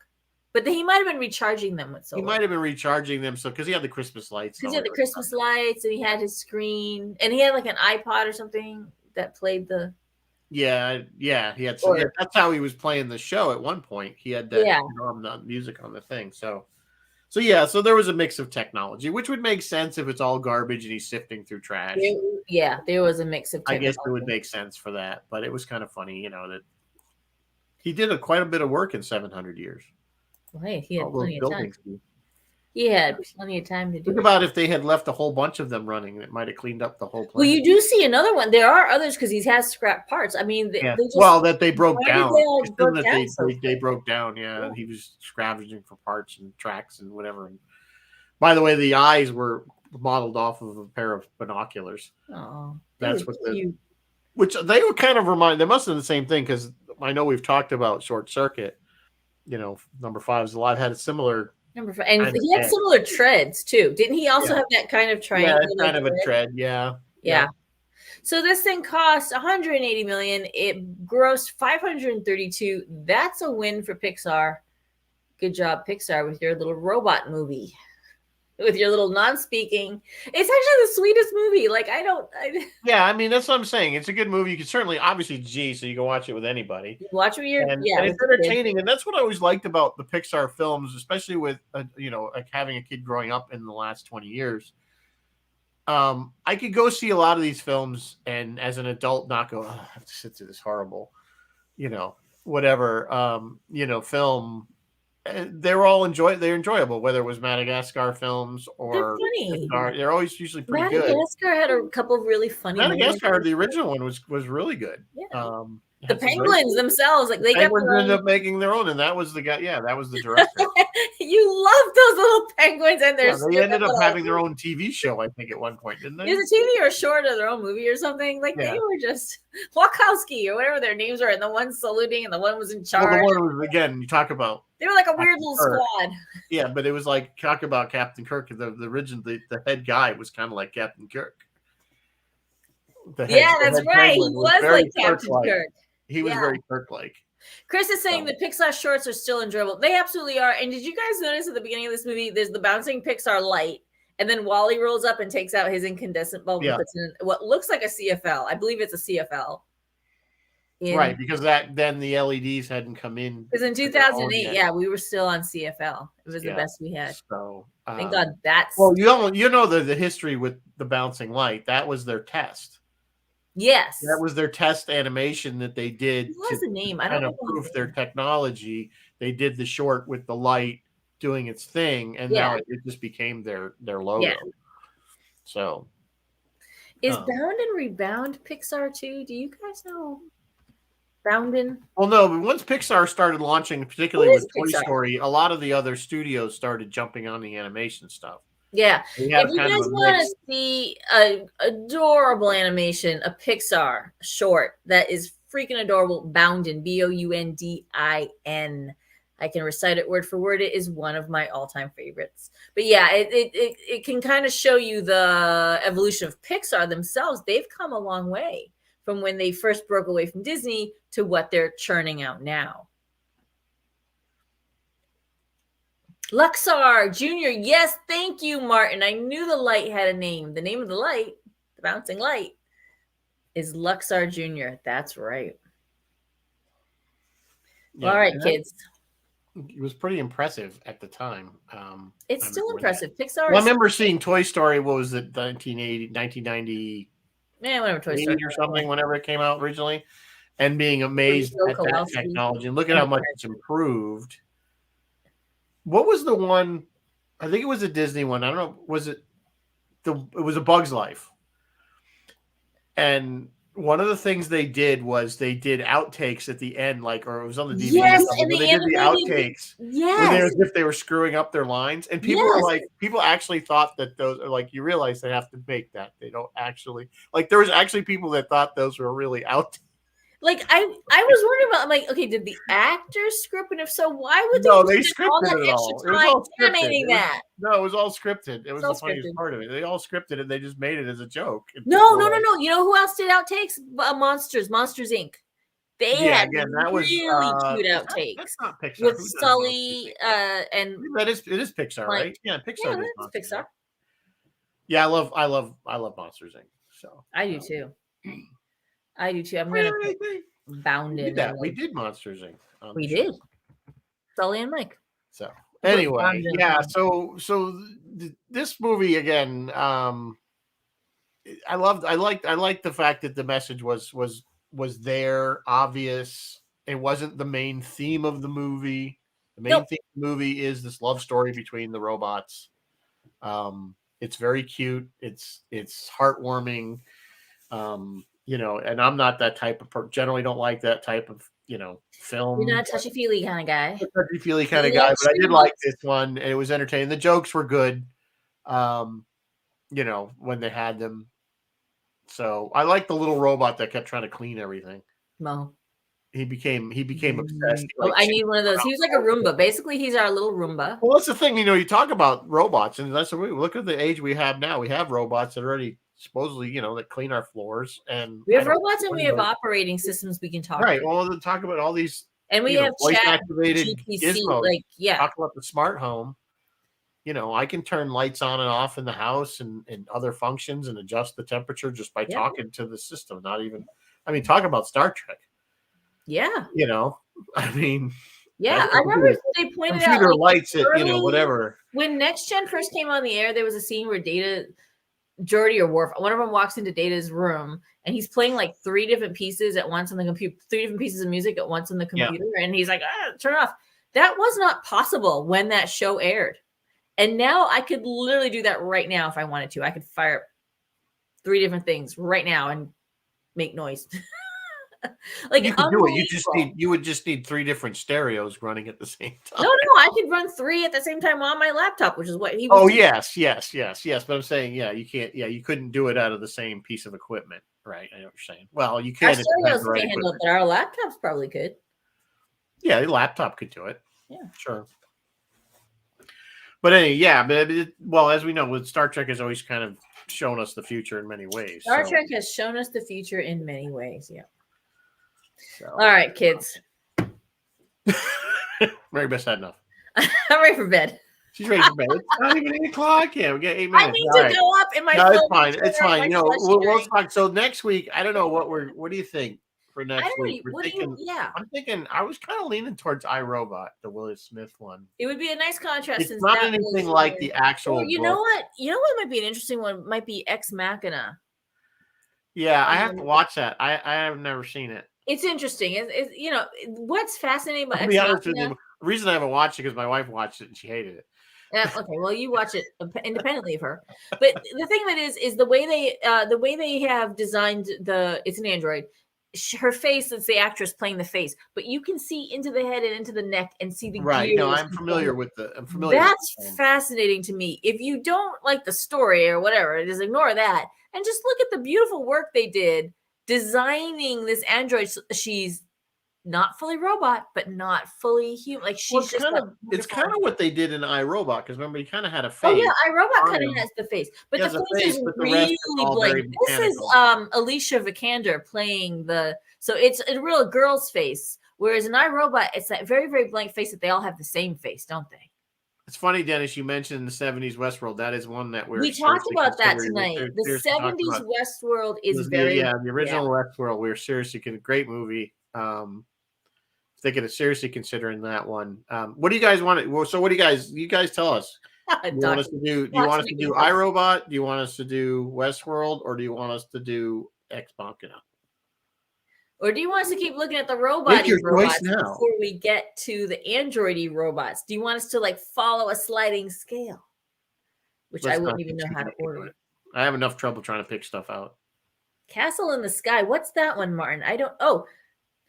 But he might have been recharging them with solar. He might have been recharging them because he had the Christmas lights. Because he had the Christmas lights and he had his screen and he had like an iPod or something that played the. Yeah, he had. That's how he was playing the show at one point. He had that music on the thing. So there was a mix of technology, which would make sense if it's all garbage and he's sifting through trash. There was a mix of technology. I guess it would make sense for that, but it was kind of funny, that he did quite a bit of work in 700 years. Well, hey, he had plenty of time. He had plenty of time to do it. Think about if they had left a whole bunch of them running, it might have cleaned up the whole place. Well, you do see another one. There are others because he has scrap parts. I mean, they broke down. They broke down. Yeah, he was scavenging for parts and tracks and whatever. And by the way, the eyes were modeled off of a pair of binoculars. Oh, that's what which they were kind of remind. They must have been the same thing because I know we've talked about Short Circuit. Number 5 is alive had a similar number 5, and he had similar treads too. Didn't he also have that kind of triangle? Yeah, kind of a tread. Yeah. So this thing cost $180 million. It grossed $532. That's a win for Pixar. Good job, Pixar, with your little robot movie. with your little non-speaking. It's actually the sweetest movie. Like Yeah, I mean, that's what I'm saying. It's a good movie. You can certainly, obviously, G, so you can watch it with anybody. Watch with your and it's entertaining, and that's what I always liked about the Pixar films, especially with like having a kid growing up in the last 20 years. I could go see a lot of these films, and as an adult, not go, oh, I have to sit through this horrible, whatever, film. They're all they're enjoyable, whether it was Madagascar films or Pixar. They're always usually pretty good. Madagascar had a couple of really funny Madagascar, the original one was really good. Yeah. The penguins themselves, like they ended up making their own, and that was the guy. Yeah, that was the director. You love those little penguins, and they ended up having their own TV show, I think, at one point, didn't they? It was a TV or a short or their own movie or something. Like they were just Wachowski or whatever their names were, and the one saluting, and the one was in charge. Well, the one was, again, you talk about. They were like a weird little squad. Yeah, but it was like talk about Captain Kirk. The original, the head guy was kind of like Captain Kirk. That's right. He was like Captain Kirk. He was very Kirk-like. Chris is saying the Pixar shorts are still enjoyable. They absolutely are. And did you guys notice at the beginning of this movie, there's the bouncing Pixar light, and then Wally rolls up and takes out his incandescent bulb and puts in what looks like a CFL. I believe it's a CFL. Right, because then the LEDs hadn't come in. Because in 2008, we were still on CFL. It was the best we had. So thank God that's. Well, you know the history with the bouncing light. That was their test. Yes, that was their test animation that they did to kind of prove their technology. They did the short with the light doing its thing, and now it just became their logo. Yeah. So, is Bound and Rebound Pixar too? Do you guys know Boundin'? Well, no, but once Pixar started launching, particularly with Toy Story, a lot of the other studios started jumping on the animation stuff. Yeah. If you guys want to see an adorable animation, a Pixar short that is freaking adorable, Boundin', Boundin. I can recite it word for word. It is one of my all-time favorites. But yeah, it can kind of show you the evolution of Pixar themselves. They've come a long way from when they first broke away from Disney to what they're churning out now. Luxar Jr. Yes, thank you, Martin. I knew the light had a name. The name of the light, the bouncing light, is Luxar Jr. That's right. Yeah, all right, kids. It was pretty impressive at the time. It's still impressive. Pixar. Well, I remember seeing Toy Story. What was it? 1990. Yeah, whatever. Toy Story or something. Whenever it came out originally, and being amazed at that technology and look at how much it's improved. What was the one? I think it was a Disney one. I don't know. Was it it was A Bug's Life. And one of the things they did was they did outtakes at the end, or it was on the DVD. Yes, and they did the outtakes. Yes. As if they were screwing up their lines. And people were people actually thought that those are you realize they have to make that. They don't actually there was actually people that thought those were really outtakes. I was wondering about, okay, did the actors script it? If so, why would they scripted all that extra time animating that? No, it was all scripted. It was the funniest part of it. They all scripted it. They just made it as a joke. No. You know who else did outtakes? Monsters Inc. They had that was really cute outtakes. That's not Pixar. With Sully and it is Pixar, right? Yeah, Pixar. Yeah, that's Pixar. Yeah, I love Monsters Inc. So I do too. I do too. I'm gonna bound in. We did Monsters Inc. We did. Sully and Mike. So anyway, So this movie again. I liked the fact that the message was there, obvious. It wasn't the main theme of the movie. The main theme of the movie is this love story between the robots. It's very cute. It's heartwarming. And I'm not that type of generally don't like that type of, film. You're not a touchy-feely kind of guy. Touchy-feely kind of guy, but I did like this one. It was entertaining. The jokes were good, when they had them. So I like the little robot that kept trying to clean everything. Mo. He became obsessed. I need one of those. He was like a Roomba. Basically, he's our little Roomba. Well, that's the thing. You talk about robots, and that's look at the age we have now. We have robots that are already supposedly, that clean our floors, and we have robots and we have operating systems we can talk. Right. Well, to talk about all these, and we have voice activated GPC, gizmos. Talk about the smart home. I can turn lights on and off in the house and other functions and adjust the temperature just by talking to the system. Not even, talk about Star Trek. Yeah. I mean, yeah, I remember they pointed out computer lights it, whatever. When Next Gen first came on the air, there was a scene where Geordi or Worf, one of them walks into Data's room and he's playing like 3 different pieces at once on the computer, 3 different pieces of music at once on the computer, and he's like, turn it off. That was not possible when that show aired. And now I could literally do that right now if I wanted to. I could fire up 3 different things right now and make noise. Like you could do it. You would just need 3 different stereos running at the same time. No, I could run 3 at the same time on my laptop, which is what he was. Oh, yes. But I'm saying, you can't. Yeah, you couldn't do it out of the same piece of equipment, right? I know what you're saying. Well, you can. Our stereos can handle it, but our laptops probably could. Yeah, the laptop could do it. Yeah, sure. But anyway, well, as we know, with Star Trek has always kind of shown us the future in many ways. Star Trek has shown us the future in many ways. Yeah. So. All right, kids. Mary Beth's had enough. I'm ready for bed. She's ready for bed. It's not even 8 o'clock yet. We got 8 minutes. I need to go up in my. No, it's fine. It's fine. We'll talk. So next week, I don't know what do you think for next week? I'm thinking. I was kind of leaning towards iRobot, the Will Smith one. It would be a nice contrast. It's not anything like the actual. You know what? You know what might be an interesting one? Might be Ex Machina. Yeah, I have to watch that. I have never seen it. It's interesting. It's what's fascinating about Ex Machina. The reason I haven't watched it because my wife watched it and she hated it. Okay, well, you watch it independently of her. But the thing of it is the way they have designed it's an android. Her face is the actress playing the face, but you can see into the head and into the neck and see the right. No, I'm familiar with the. That's fascinating to me. If you don't like the story or whatever, just ignore that and just look at the beautiful work they did designing this android. She's not fully robot, but not fully human. Like she's it's kind of what they did in iRobot, because remember he kind of had a face. Oh yeah, iRobot kind of has the face, but the face is really blank. This is Alicia Vikander playing so it's a real girl's face, whereas in iRobot it's that very, very blank face that they all have the same face, don't they? It's funny, Dennis, you mentioned the 70s Westworld. That is one that we talked about that tonight. The 70s Westworld is the original Westworld. We're seriously great movie. Thinking of seriously considering that one. What do you guys want? So what do you guys tell us? Do you want us to do iRobot? Do you want us to do Westworld, or do you want us to do Ex Machina? Or do you want us to keep looking at the robots before we get to the androidy robots? Do you want us to follow a sliding scale? Which I wouldn't even know how to order. I have enough trouble trying to pick stuff out. Castle in the Sky. What's that one, Martin? I don't. Oh,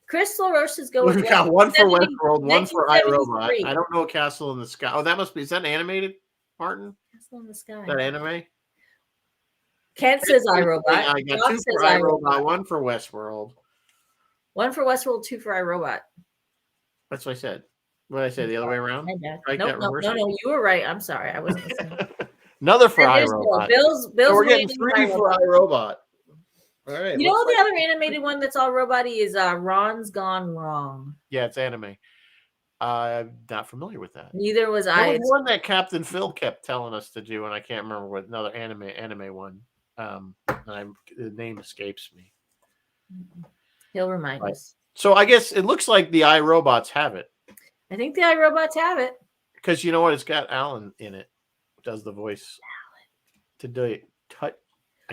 Chris LaRoche is going. We've got one for Westworld, one for iRobot. I don't know Castle in the Sky. Oh, that must be. Is that animated, Martin? Castle in the Sky. Is that anime? Kent says iRobot. I got 2 for iRobot, 1 for Westworld. 1 for Westworld, 2 for iRobot. That's what I said. What did I say? The other way around? No, you were right. I'm sorry. I wasn't listening. Another for iRobot. Bill's so we're getting 3 for iRobot. All right. You know the other animated one that's all robot-y is Ron's Gone Wrong. Yeah, it's anime. I'm not familiar with that. Neither was I. There was one that Captain Phil kept telling us to do, and I can't remember what another anime one. The name escapes me. He'll remind us. So I guess it looks like the iRobots have it. I think the iRobots have it. Because you know what? It's got Alan in it. Does the voice. To do it.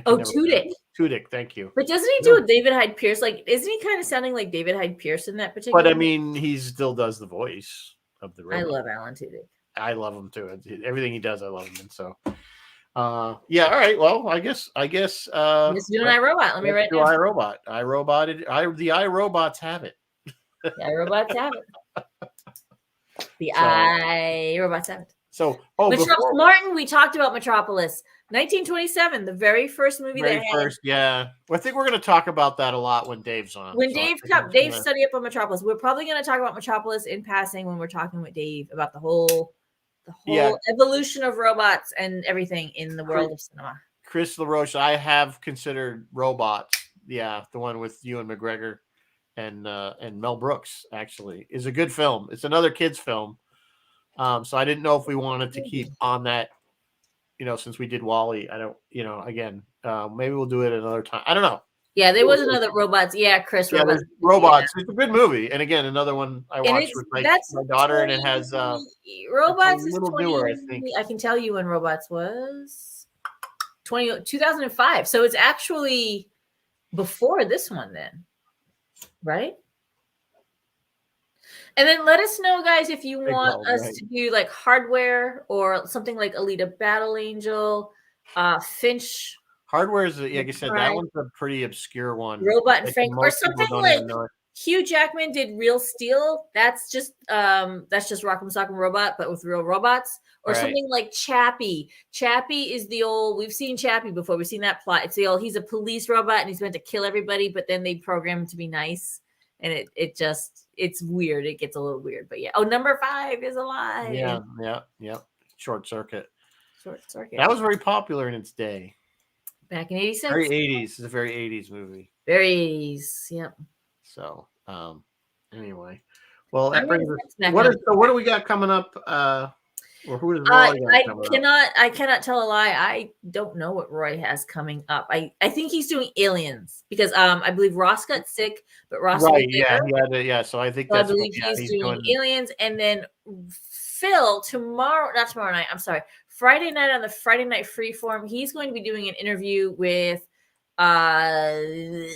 Tudyk. Tudyk, thank you. But doesn't he do a David Hyde Pierce? Isn't he kind of sounding like David Hyde Pierce in that particular? But I mean, he still does the voice of the robot. I love Alan Tudyk. I love him too. Everything he does, I love him. And so, yeah. All right. Well, I guess. Let's do an iRobot. Let me write down. iRobot. The iRobots have it. The iRobots have it. The iRobots have it. So, Martin, we talked about Metropolis. 1927, the very first movie yeah. Well, I think we're going to talk about that a lot when Dave's on. When Dave's study up on Metropolis. We're probably going to talk about Metropolis in passing when we're talking with Dave about the whole evolution of robots and everything in the world of cinema. Chris LaRoche, I have considered Robots. Yeah, the one with Ewan McGregor and Mel Brooks actually is a good film. It's another kids film. So I didn't know if we wanted to keep on that, since we did Wall-E. I don't, again, maybe we'll do it another time. I don't know. Yeah, there was another robots. Yeah, Chris. Yeah, robots. there's robots. Yeah. It's a good movie. And again, another one I watched with my daughter, 20, and it has robots a little newer, I think. I can tell you when robots was 2005. So it's actually before this one then, right? And then let us know, guys, if you want us to do like hardware or something like Alita Battle Angel, Finch. Hardware is, like I said, that one's a pretty obscure one. Robot and Frank, or something like Hugh Jackman did Real Steel. That's just Rock'em Sock'em Robot, but with real robots. Or something like Chappie. Chappie is the old. We've seen Chappie before. We've seen that plot. It's the old. He's a police robot and he's meant to kill everybody, but then they program him to be nice, and it's weird. It gets a little weird, but yeah. Oh, number 5 is alive. Yeah. Short Circuit. Short Circuit. That was very popular in its day. Back in '86. Very 80s. It's a very 80s movie. Very 80s. Yep. So, anyway, well, that brings us. What do we got coming up? Or who is Roy? I cannot tell a lie. I don't know what Roy has coming up. I think he's doing Aliens because I believe Ross got sick, but Ross So I think I believe he's doing Aliens, and then Phil not tomorrow night. I'm sorry, Friday night on the Friday Night Freeform. He's going to be doing an interview with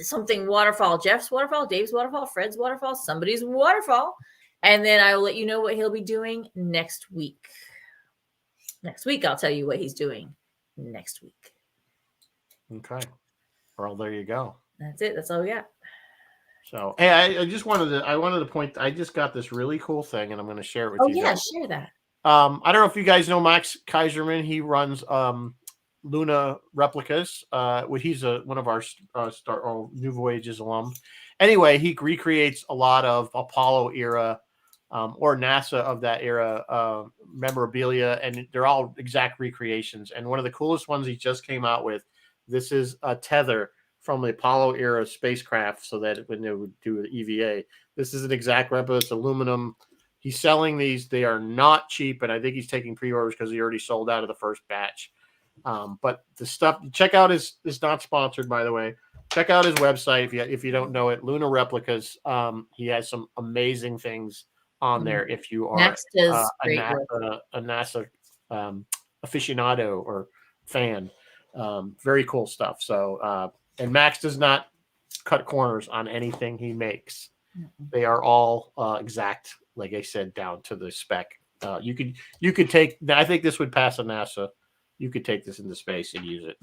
something Waterfall, Jeff's Waterfall, Dave's Waterfall, Fred's Waterfall, somebody's Waterfall, and then I will let you know what he'll be doing next week. Next week, I'll tell you what he's doing next week. Okay. Well, there you go. That's it. That's all we got. So, hey, I wanted to point. I just got this really cool thing, and I'm going to share it with you. Oh yeah, share that. I don't know if you guys know Max Kaiserman. He runs Luna Replicas. He's one of our New Voyages alum. Anyway, he recreates a lot of Apollo era. Or NASA of that era memorabilia, and they're all exact recreations. And one of the coolest ones he just came out with, this is a tether from the Apollo era spacecraft, so that when they would do the EVA, this is an exact replica. It's aluminum. He's selling these. They are not cheap, and I think he's taking pre-orders because he already sold out of the first batch. But the stuff, check out is not sponsored, by the way. Check out his website if you don't know it, Luna Replicas. He has some amazing things on there if you are a NASA aficionado or fan. Very cool stuff. So, and Max does not cut corners on anything he makes. They are all exact, like I said, down to the spec. You could take. I think this would pass a NASA. You could take this into space and use it.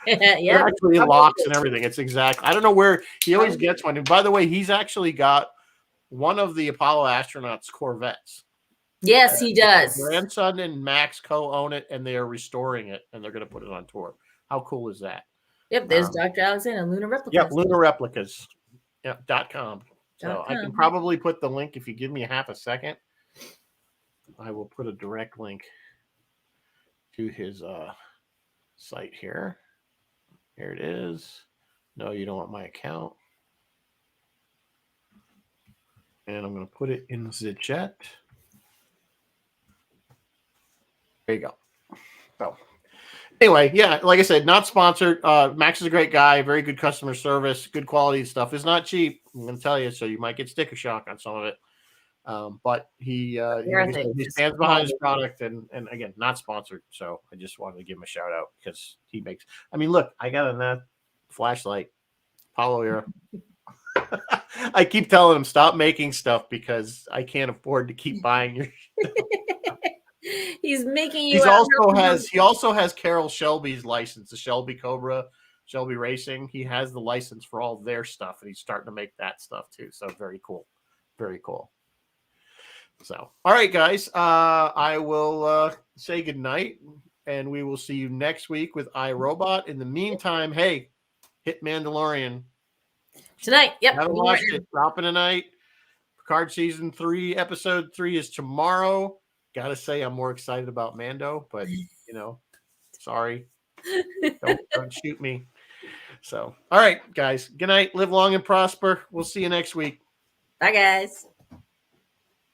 Yeah, actually locks and everything. It's exact. I don't know where he always gets one. And by the way, he's actually got one of the Apollo astronauts' Corvettes. Yes, he does. His grandson and Max co-own it, and they are restoring it, and they're going to put it on tour. How cool is that? Yep, there's Dr. Alexander, Luna Replicas. Yep, Luna Replicas. Yep, .com. So I can probably put the link if you give me half a second. I will put a direct link to his site here. Here it is. No, you don't want my account. And I'm going to put it in the chat. There you go. So anyway, yeah, like I said, not sponsored. Max is a great guy, very good customer service, good quality stuff. It's not cheap, I'm going to tell you, so you might get sticker shock on some of it. But he stands behind his product, and again, not sponsored. So I just wanted to give him a shout out because he makes. I mean, look, I got a flashlight, Apollo era. I keep telling him stop making stuff because I can't afford to keep buying your stuff. He's making you. He also has Carroll Shelby's license, the Shelby Cobra, Shelby Racing. He has the license for all their stuff, and he's starting to make that stuff too. So very cool, very cool. So all right, guys, I will say good night, and we will see you next week with iRobot. In the meantime, hey, hit Mandalorian tonight. Yep, haven't watched it. Dropping tonight. Picard season 3, episode 3 is tomorrow. Gotta say, I'm more excited about Mando, but sorry, don't shoot me. So, all right, guys. Good night. Live long and prosper. We'll see you next week. Bye, guys.